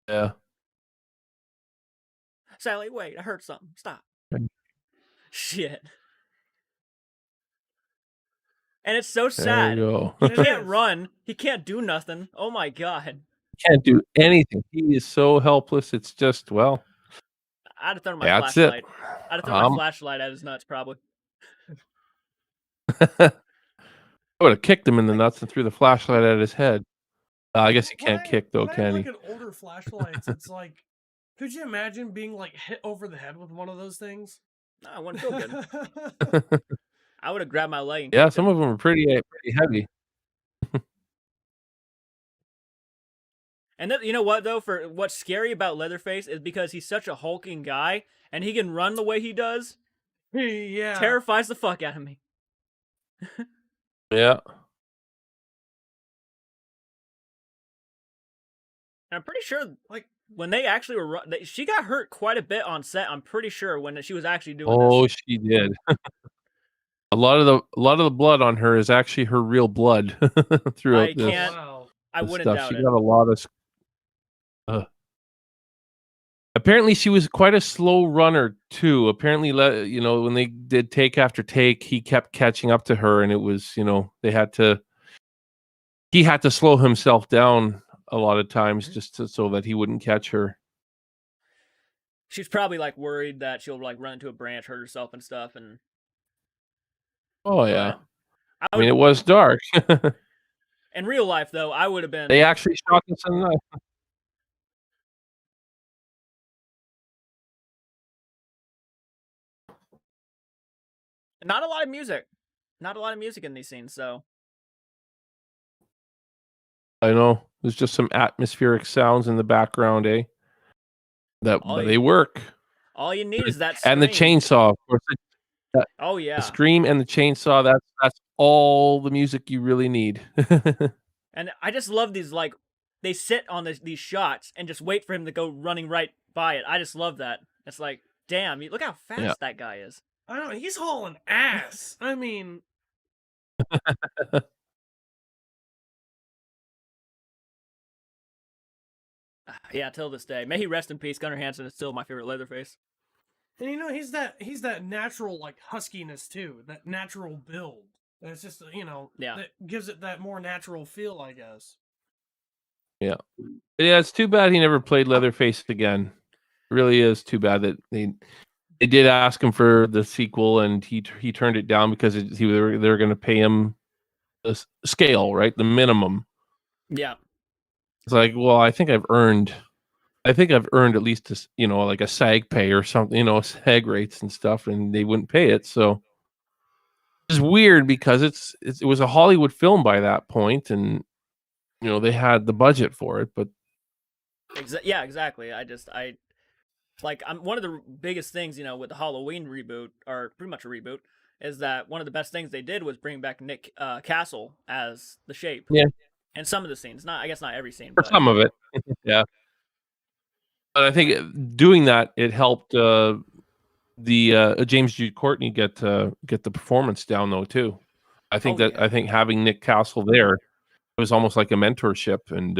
Yeah. Sally, wait, I heard something. Stop. Shit. And it's so sad. There you go. He can't run. He can't do nothing. Oh my god. Can't do anything. He is so helpless. It's just, well. I'd have thrown my flashlight. I'd have thrown my flashlight at his nuts, probably. I would have kicked him in the nuts and threw the flashlight at his head. I guess he can't kick though, can he? Look at older flashlights. It's like, could you imagine being like hit over the head with one of those things? No, I wouldn't feel good. I would have grabbed my leg. And yeah, some of them are pretty heavy. And you know what though? For what's scary about Leatherface is because he's such a hulking guy, and he can run the way he does. Yeah. Terrifies the fuck out of me. Yeah. And I'm pretty sure, like, when they actually were, she got hurt quite a bit on set. I'm pretty sure when she was actually doing Oh, this. she did. A lot of the blood on her is actually her real blood throughout I this. can't. Wow. I this wouldn't stuff. doubt She it. got a lot of. Apparently, she was quite a slow runner too. Apparently, you know, when they did take after take, he kept catching up to her, and it was, you know, he had to slow himself down a lot of times just so that he wouldn't catch her. She's probably like worried that she'll like run into a branch, hurt herself and stuff. And Oh yeah, I I mean, it was dark. in real life, though, I would have been. They actually shot this in the. Not a lot of music. Not a lot of music in these scenes, so. I know. There's just some atmospheric sounds in the background, eh? But they work. All you need is that scream. And the chainsaw, of course. Oh yeah. The scream and the chainsaw, that's all the music you really need. And I just love these, like, they sit on these shots and just wait for him to go running right by it. I just love that. It's like, damn, look how fast that guy is. I don't know, he's hauling ass. I mean, yeah, till this day. May he rest in peace. Gunnar Hansen is still my favorite Leatherface. and you know, he's that natural like huskiness too, that natural build. And it's just, you know, that gives it that more natural feel, I guess. Yeah. Yeah, it's too bad he never played Leatherface again. It really is too bad that they did ask him for the sequel, and he turned it down because they were going to pay him the scale, right? The minimum. Yeah. It's like, well, I think I've earned at least a, you know, like a SAG pay or something, you know, SAG rates and stuff, and they wouldn't pay it. So it's weird because it was a Hollywood film by that point, and you know they had the budget for it, but yeah, exactly. I'm one of the biggest things, you know, with the Halloween reboot, or pretty much a reboot, is that one of the best things they did was bring back Nick Castle as the Shape. Yeah. And some of the scenes, I guess not every scene, for some of it, yeah. But I think doing that, it helped the James G. Courtney get the performance down though too. I think I think having Nick Castle there was almost like a mentorship, and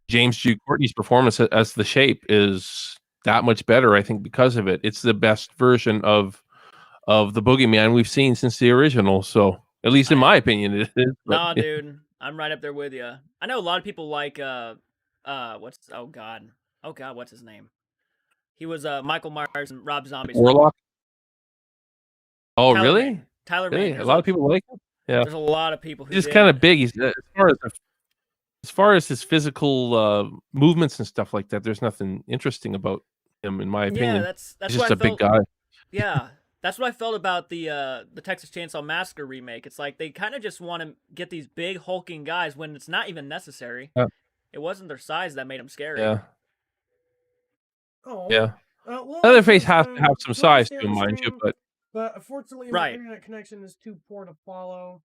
James G. Courtney's performance as the Shape is that much better, I think, because of it. It's the best version of the Boogeyman we've seen since the original. So, at least in my opinion, it is. Nah, dude, I'm right up there with you. I know a lot of people like what's what's his name? He was Michael Myers and Rob Zombie's Warlock. Oh, Tyler really? Mane. Tyler really? Mane. A lot of people like him. Yeah, there's a lot of people who he's kind of big. He's as far as his physical movements and stuff like that, there's nothing interesting about him, in my opinion. Yeah, that's he's just a big guy. Yeah, that's what I felt about the Texas Chainsaw Massacre remake. It's like they kind of just want to get these big hulking guys when it's not even necessary. Yeah. It wasn't their size that made them scary. Yeah. Oh. Yeah. Well, Leatherface has to have some size to him, mind you, but unfortunately, my internet connection is too poor to follow.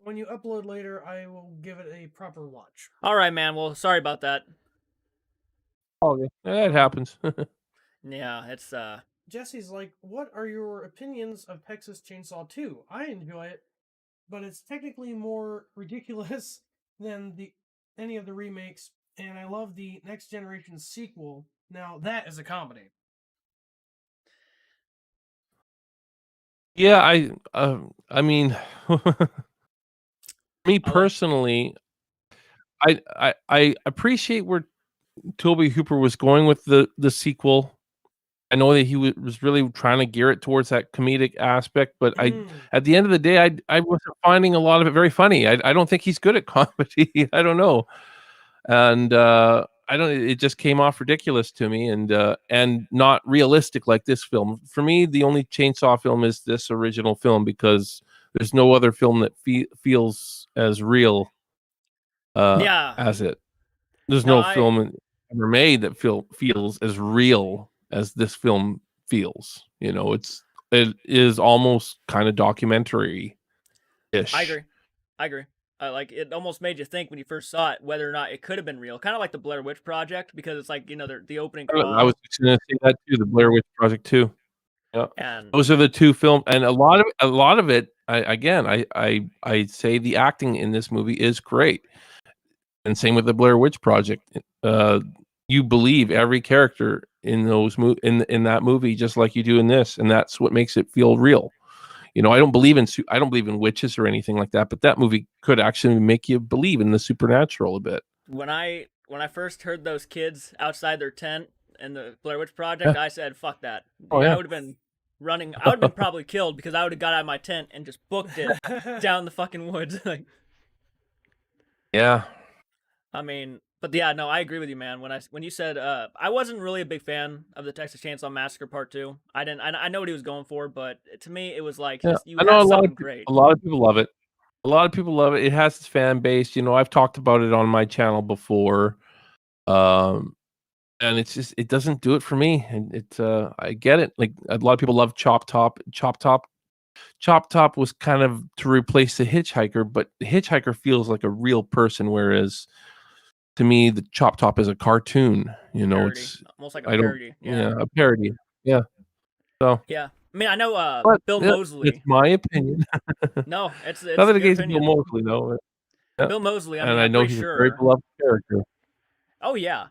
When you upload later, I will give it a proper watch. All right, man. Well, sorry about that. Oh, yeah, it happens. Yeah, it's Jesse's like, what are your opinions of Texas Chainsaw 2? I enjoy it, but it's technically more ridiculous than any of the remakes, and I love the Next Generation sequel. Now, that is a comedy. Yeah, I mean, me personally, I appreciate where Tobe Hooper was going with the sequel. I know that he was really trying to gear it towards that comedic aspect, but at the end of the day, I wasn't finding a lot of it very funny. I don't think he's good at comedy. I don't know, and I don't. It just came off ridiculous to me, and not realistic like this film. For me, the only Chainsaw film is this original film because there's no other film that feels as real Yeah. as it. There's No, no film ever made that feels as real as this film feels. You know, it is almost kind of documentary ish. I agree. Like it almost made you think when you first saw it whether or not it could have been real, kind of like the Blair Witch Project, because it's like, you know, the opening I was crawl just gonna say that too, the Blair Witch Project too. Yeah. and Those are the 2 film and a lot of it, I say the acting in this movie is great, and same with the Blair Witch Project. You believe every character in those in that movie just like you do in this, and that's what makes it feel real. You know, I don't believe in witches or anything like that, but that movie could actually make you believe in the supernatural a bit. when I first heard those kids outside their tent in the Blair Witch Yeah. Project, I said, "Fuck that." Oh, I yeah. would have been running. I would have been probably killed because I would have got out of my tent and just booked it down the fucking woods. Like, Yeah. I mean, but yeah, no, I agree with you, man. When you said I wasn't really a big fan of the Texas Chainsaw Massacre Part 2. I didn't. I know what he was going for, but to me, it was like Yeah. you I know have something great. a lot of people love it. A lot of people love it. It has its fan base. You know, I've talked about it on my channel before. And it's just it doesn't do it for me. And it's I get it. Like a lot of people love Chop Top. Chop Top was kind of to replace the Hitchhiker, but the Hitchhiker feels like a real person, whereas to me, the Chop Top is a cartoon. You know, Parody, it's almost like a I don't parody. yeah, a parody. Yeah. So, Yeah. I mean, I know but Bill it's Moseley. my opinion. No, Nothing your against Bill opinion. Moseley, no. Yeah. Bill Moseley. I And mean, I I'm know pretty he's a very sure. beloved character. Oh yeah,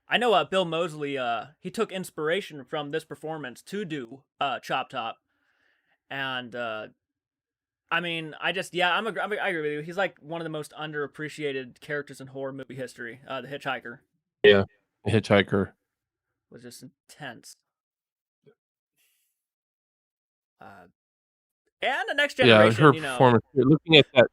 I know. Bill Moseley. He took inspiration from this performance to do Chop Top, and I mean, I agree with you. He's like one of the most underappreciated characters in horror movie history. The Hitchhiker Yeah. Hitchhiker. was just intense. And the Next Yeah, Generation, her you know. performance. Looking at that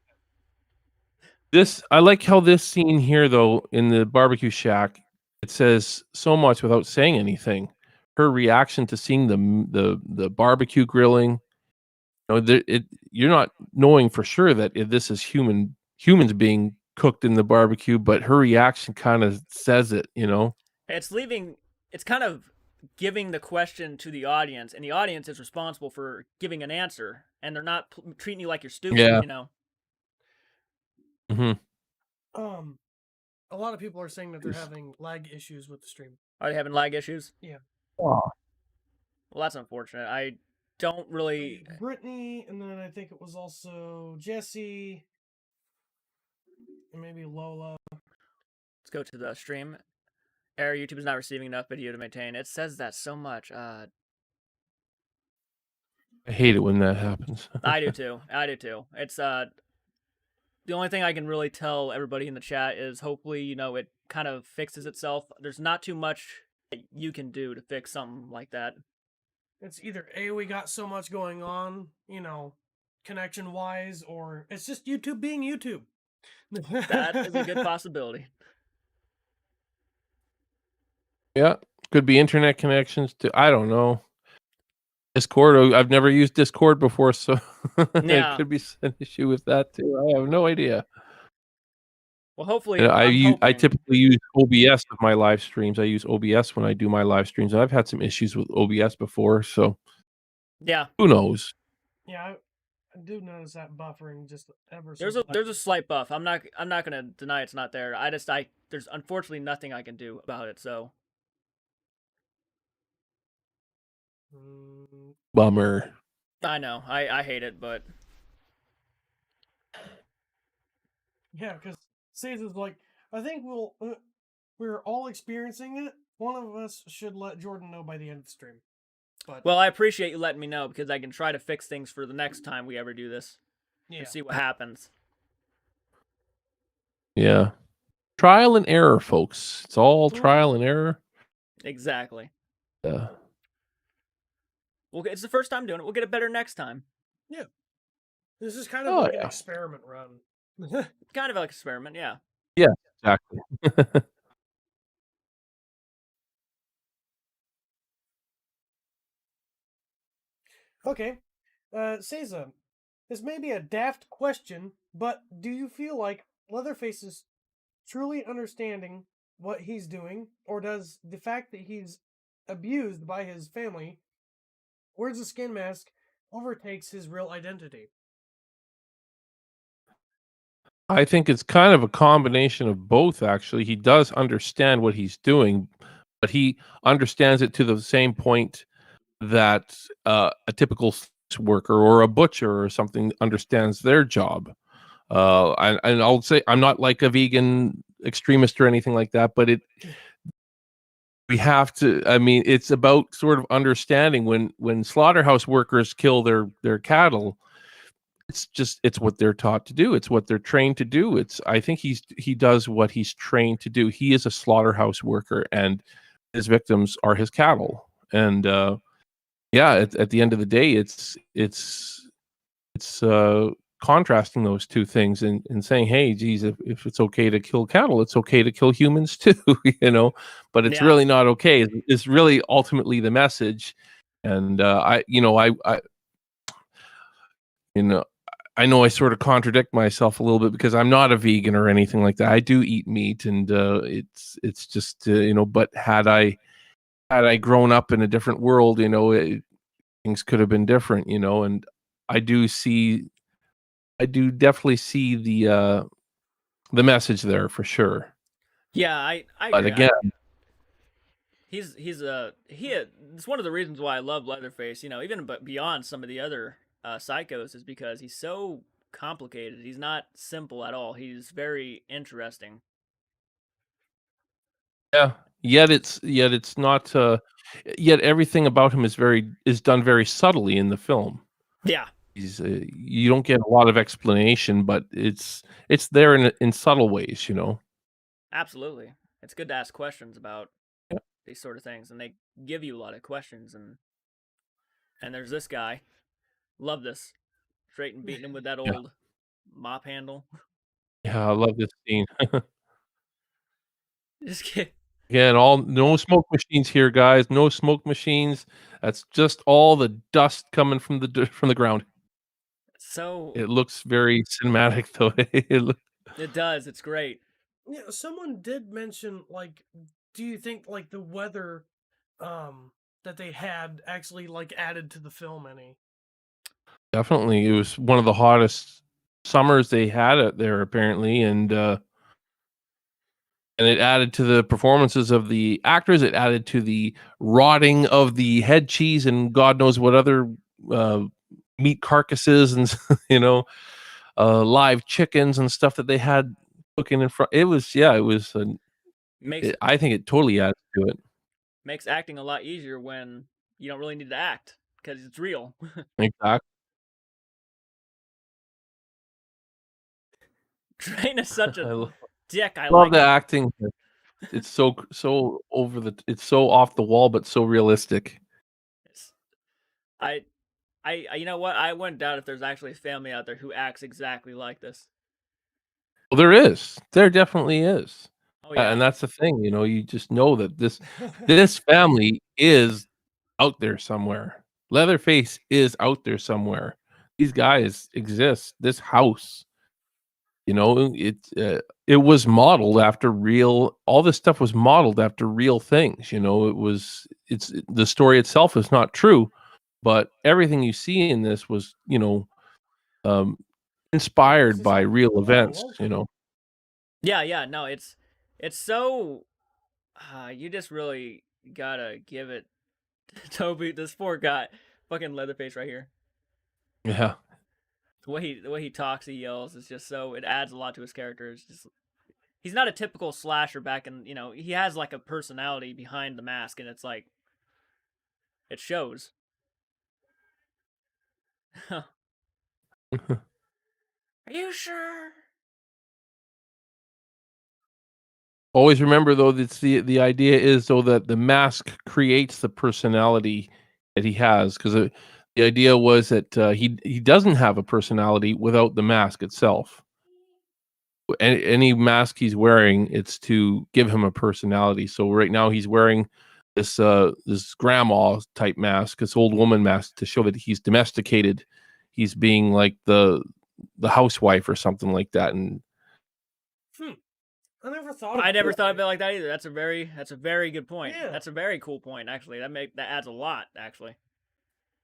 I like how this scene here though in the barbecue shack, it says so much without saying anything. Her reaction to seeing the barbecue grilling, you know, you're not knowing for sure that this is humans being cooked in the barbecue, but her reaction kind of says it, you know. It's kind of giving the question to the audience, and the audience is responsible for giving an answer, and they're not treating you like you're stupid, Yeah. you know. Mhm. A lot of people are saying that they're having lag issues with the stream. Are they having lag issues? Yeah. Aw. Well, that's unfortunate. I don't really. Brittany, and then I think it was also Jesse, and maybe Lola. Let's go to the stream. Error, YouTube is not receiving enough video to maintain. It says that so much. I hate it when that happens. I do too. It's the only thing I can really tell everybody in the chat is hopefully, you know, it kind of fixes itself. There's not too much that you can do to fix something like that. It's either we got so much going on, you know, connection wise, or it's just YouTube being YouTube. That is a good possibility. Yeah, could be internet connections too. I don't know. Discord. I've never used Discord before, so Yeah. it could be an issue with that too. I have no idea. Well, hopefully, You know, I hoping. typically use OBS with my live streams. I use OBS when I do my live streams, and I've had some issues with OBS before. So, yeah, who knows? Yeah, I do notice that buffering just ever. there's a slight buff. I'm not gonna deny it's not there. There's unfortunately nothing I can do about it. So Bummer. I know I hate it, but yeah, because Caesar's like, I think we're all experiencing it. One of us should let Jordan know by the end of the stream. But well, I appreciate you letting me know because I can try to fix things for the next time we ever do this. yeah, And see what happens. Yeah, trial and error, folks. It's all trial and error. Exactly. Yeah. Well, it's the first time doing it. We'll get it better next time. Yeah. This is kind of like an experiment run. Kind of like an experiment, yeah. Yeah, exactly. Okay. Cesar, this may be a daft question, but do you feel like Leatherface's truly understanding what he's doing, or does the fact that he's abused by his family wears a skin mask overtakes his real identity? I think it's kind of a combination of both, actually. He does understand what he's doing, but he understands it to the same point that a typical worker or a butcher or something understands their job. And I'll say I'm not like a vegan extremist or anything like that, but we have to. I mean, it's about sort of understanding when slaughterhouse workers kill their cattle. It's what they're taught to do. It's what they're trained to do. I think he does what he's trained to do. He is a slaughterhouse worker, and his victims are his cattle. And yeah, at the end of the day, it's contrasting those two things and saying, hey, geez, if it's okay to kill cattle, it's okay to kill humans too, but it's Yeah. really not okay. It's really ultimately the message. And you know, I know I sort of contradict myself a little bit because I'm not a vegan or anything like that. I do eat meat, and it's just but had I grown up in a different world, things could have been different, and I do see I do definitely see the message there for sure. Yeah, I But agree. again, It's one of the reasons why I love Leatherface. Even but beyond some of the other psychos, is because he's so complicated. He's not simple at all. He's very interesting. yeah, yet it's not yet everything about him is done very subtly in the film. Yeah, You don't get a lot of explanation, but it's there in subtle ways. absolutely. It's good to ask questions about Yeah. these sort of things, and they give you a lot of questions. And there's this guy. Love this. Straight and beating him with that Yeah. old mop handle. Yeah, I love this scene. Just kidding. Again, all no smoke machines here, guys. No smoke machines. That's just all the dust coming from from the ground. So It looks very cinematic though. it does. It's great. Yeah, someone did mention, like, do you think like the weather that they had actually like added to the film any? Definitely, it was one of the hottest summers they had it there apparently, and it added to the performances of the actors. It added to the rotting of the head cheese and God knows what other uh, meat carcasses and live chickens and stuff that they had cooking in front. It was yeah, it was. Makes I think it totally adds to it. makes acting a lot easier when you don't really need to act because it's real. Exactly. Train is such a I dick. I love like the it. acting. It's so it's so off the wall, but so realistic. It's- you know what? I wouldn't doubt if there's actually a family out there who acts exactly like this. Well, there is. There definitely is. Oh yeah, And that's the thing, you just know that this family is out there somewhere. Leatherface is out there somewhere. These guys exist. This house, it was modeled after real all this stuff was modeled after real things, it's the story itself is not true, but everything you see in this was, um, This inspired is by real events, welcome. yeah. No, it's so. You just really gotta give it to Toby. This poor guy, fucking Leatherface right here. Yeah. The way he talks, he yells. It's just so it adds a lot to his character. It's just he's not a typical slasher back in he has like a personality behind the mask, and it's like it shows. Are you sure? Always remember though that the idea is though that the mask creates the personality that he has because the idea was that he doesn't have a personality without the mask itself. Any mask he's wearing, it's to give him a personality. So right now he's wearing this grandma type mask, this old woman mask to show that he's domesticated. He's being like the housewife or something like that, and Hmm. I never thought. I never thought of it like that either. That's a very good point. Yeah. That's a very cool point, actually. That adds a lot, actually.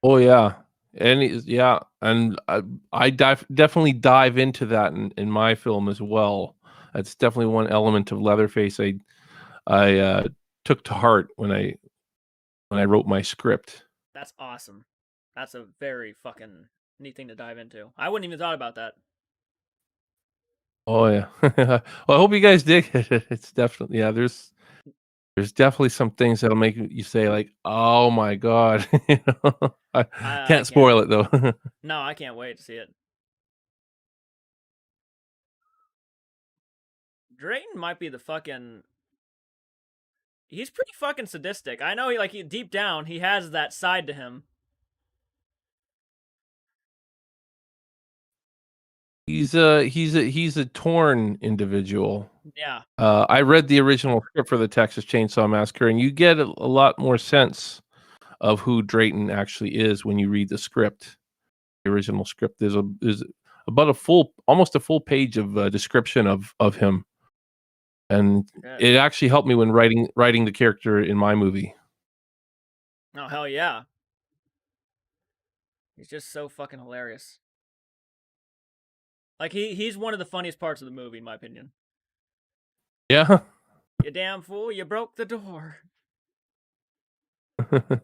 Oh yeah, and I definitely dive into that in my film as well. That's definitely one element of Leatherface I took to heart when I wrote my script. That's awesome. That's a very fucking neat thing to dive into. I wouldn't even thought about that. Oh yeah. Well, I hope you guys dig it. It's definitely there's definitely some things that'll make you say like, "Oh my god." I can't spoil it though. No, I can't wait to see it. Drayton might be the fucking. He's pretty fucking sadistic. I know deep down he has that side to him. He's a torn individual. Yeah. I read the original script for the Texas Chainsaw Massacre, and you get a lot more sense of who Drayton actually is when you read the script. The original script there's about almost a full page of description of him, and it actually helped me when writing the character in my movie. Oh hell yeah! He's just so fucking hilarious. Like he's one of the funniest parts of the movie, in my opinion. Yeah. You damn fool! You broke the door. From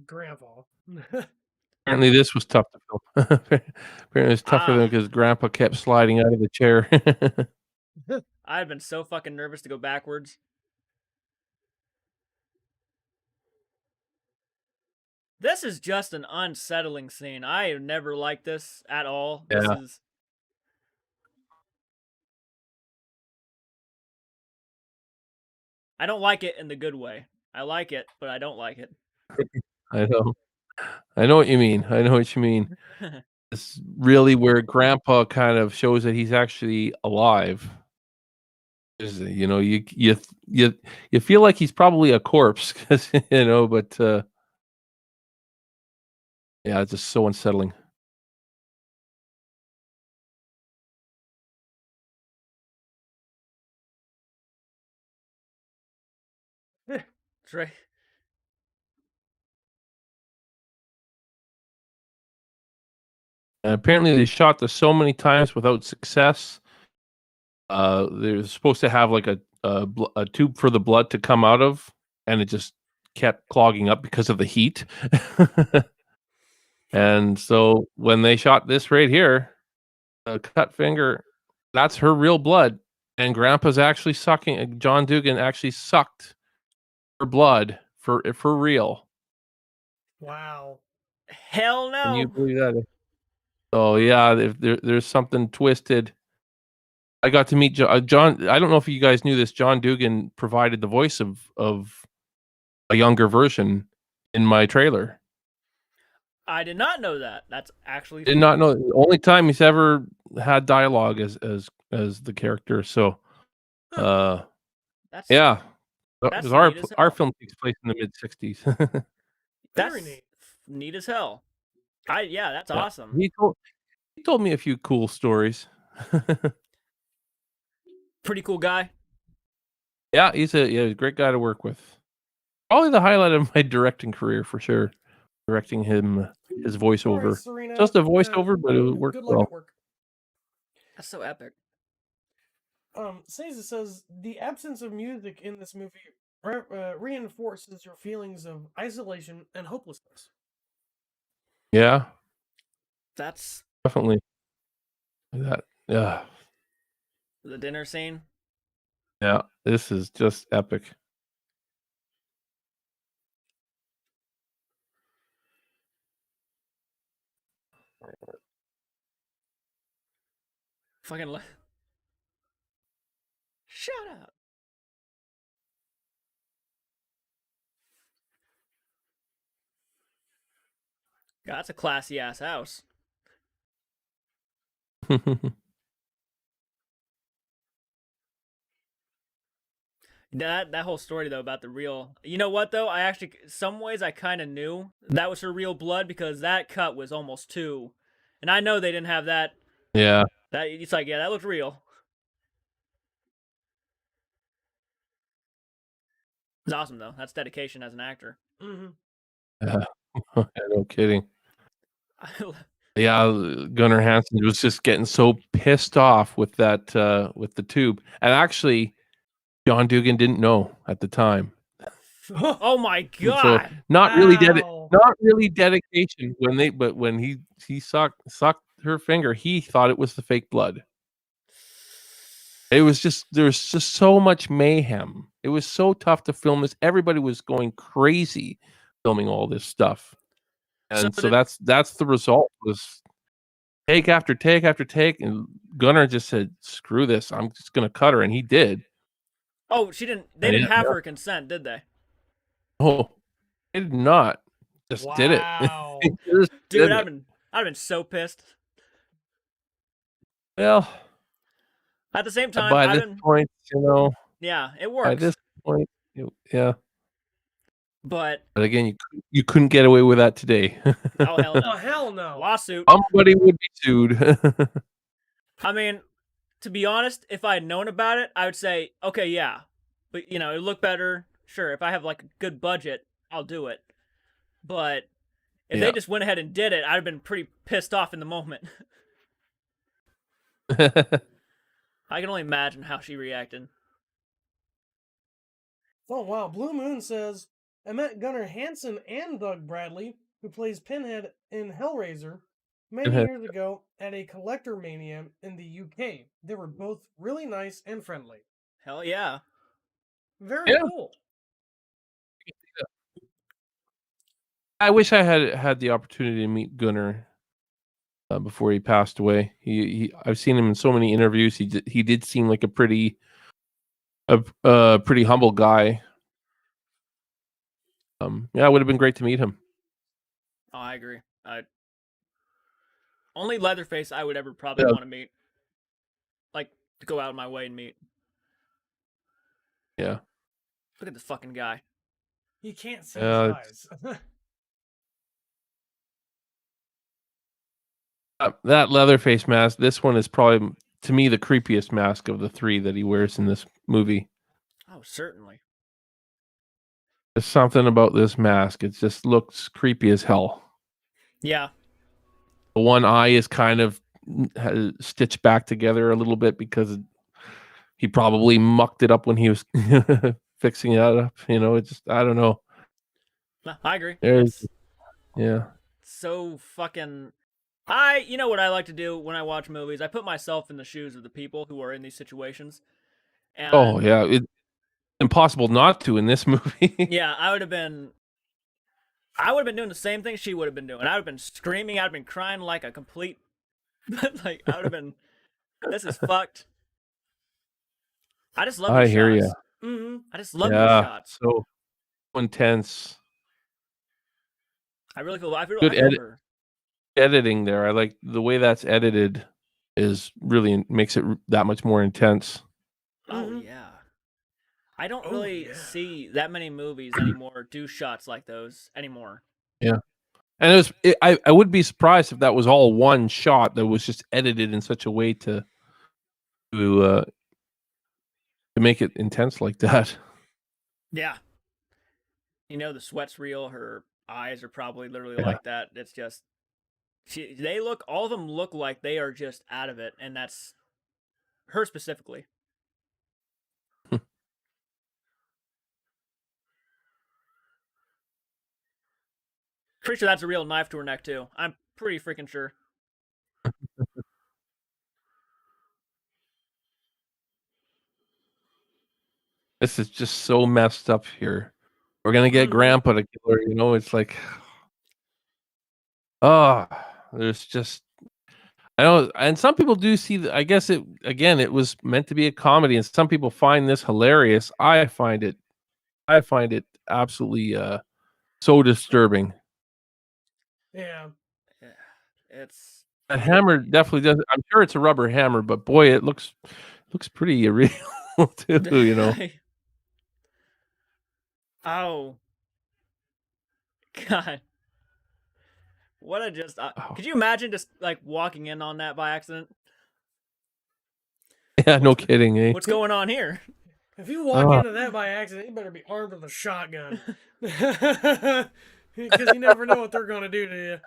Grandpa. Apparently, this was tough to film. Apparently, it's tough for them because Grandpa kept sliding out of the chair. I had been so fucking nervous to go backwards. This is just an unsettling scene. I have never liked this at all. Yeah. This is. I don't like it in the good way. I like it, but I don't like it. I know. I know what you mean. I know what you mean. It's really where Grandpa kind of shows that he's actually alive. You know, you feel like he's probably a corpse, because but yeah, it's just so unsettling. That's right. And apparently, they shot this so many times without success. They're supposed to have like a tube for the blood to come out of, and it just kept clogging up because of the heat. And so when they shot this right here, a cut finger, that's her real blood, and Grandpa's actually sucking. John Dugan actually sucked her blood for real. Wow. Hell no. Can you believe that? Oh yeah, there's something twisted. I got to meet John. I don't know if you guys knew this. John Dugan provided the voice of a younger version in my trailer. I did not know that. That's actually. Did not know. The only time he's ever had dialogue as the character. So, that's yeah. That's Our film takes place in the mid-60s. That's neat as hell. That's awesome. He told me a few cool stories. Pretty cool guy. Yeah, he's a great guy to work with. Probably the highlight of my directing career for sure. Directing him his voiceover. Serena, Just a voiceover, but it worked good luck well. at work. That's so epic. Caesar says the absence of music in this movie reinforces your feelings of isolation and hopelessness. Yeah, that's definitely that. Yeah, the dinner scene. Yeah, this is just epic. Fucking shut up. God, that's a classy ass house. That whole story though about the real. You know what though? I actually, some ways I kind of knew that was her real blood because that cut was almost too And I know they didn't have that. Yeah. That it's like, yeah, that looked real. It's awesome though. That's dedication as an actor. Mm-hmm. No kidding. Yeah, Gunnar Hansen was just getting so pissed off with that with the tube. And actually, John Dugan didn't know at the time. Oh my So god! not Wow. really dedication when he sucked her finger, he thought it was the fake blood. It was just there was just so much mayhem. It was so tough to film this. Everybody was going crazy filming all this stuff. And so that's the result was take after take after take, and Gunnar just said, "Screw this! I'm just gonna cut her," and he did. Oh, she didn't. They didn't have her consent, did they? Oh, they did not. Just did it. Wow. Just Dude, did I've it. been so pissed. Well, At the same time, by this point, yeah, it by works. this point, yeah. But again, you couldn't get away with that today. oh hell no! Oh hell no. Lawsuit. Somebody would be sued. I mean, to be honest, if I had known about it, I would say, okay, yeah, but it would look better. Sure, if I have like a good budget, I'll do it. But if they just went ahead and did it, I'd have been pretty pissed off in the moment. I can only imagine how she reacted. Oh wow. Blue Moon says, I met Gunnar Hansen and Doug Bradley, who plays Pinhead in Hellraiser, many years ago at a Collector Mania in the UK. They were both really nice and friendly. Hell yeah. Very cool. I wish I had the opportunity to meet Gunnar before he passed away. I've seen him in so many interviews. He did seem like a pretty humble guy. Yeah, it would have been great to meet him. Oh, I agree. Only Leatherface I would ever probably want to meet. Like, to go out of my way and meet. Yeah. Look at this fucking guy. You can't see his eyes. That Leatherface mask, this one is probably, to me, the creepiest mask of the three that he wears in this movie. Oh, certainly. There's something about this mask. It just looks creepy as hell. Yeah. The one eye is kind of stitched back together a little bit because he probably mucked it up when he was fixing it up. It just, I don't know. I agree. Yeah. So fucking... you know what I like to do when I watch movies? I put myself in the shoes of the people who are in these situations. And, oh, yeah. It's impossible not to in this movie. Yeah, I would have been doing the same thing she would have been doing. I would have been screaming. I'd have been crying like a complete... like, I would have been... This is fucked. I just love these shots. I hear you. Mm-hmm. I just love these shots. So intense. I really feel... Good editing there. I like the way that's edited. Is really makes it that much more intense. Oh yeah. I don't really see that many movies anymore do shots like those anymore. Yeah. And I would be surprised if that was all one shot that was just edited in such a way to make it intense like that. Yeah. The sweat's real. Her eyes are probably literally like that. It's just all of them look like they are just out of it, and that's her specifically. Pretty sure that's a real knife to her neck too. I'm pretty freaking sure. This is just so messed up here. We're gonna get Grandpa to kill her. It's like, there's just, I know, and some people do see. I guess it was meant to be a comedy, and some people find this hilarious. I find it absolutely so disturbing. Yeah. It's that hammer definitely does. I'm sure it's a rubber hammer, but boy, it looks pretty real too. Oh God. What a just. Oh. Could you imagine just like walking in on that by accident? Yeah, no kidding, eh? What's going on here? If you walk into that by accident, you better be armed with a shotgun. Because you never know what they're going to do to you.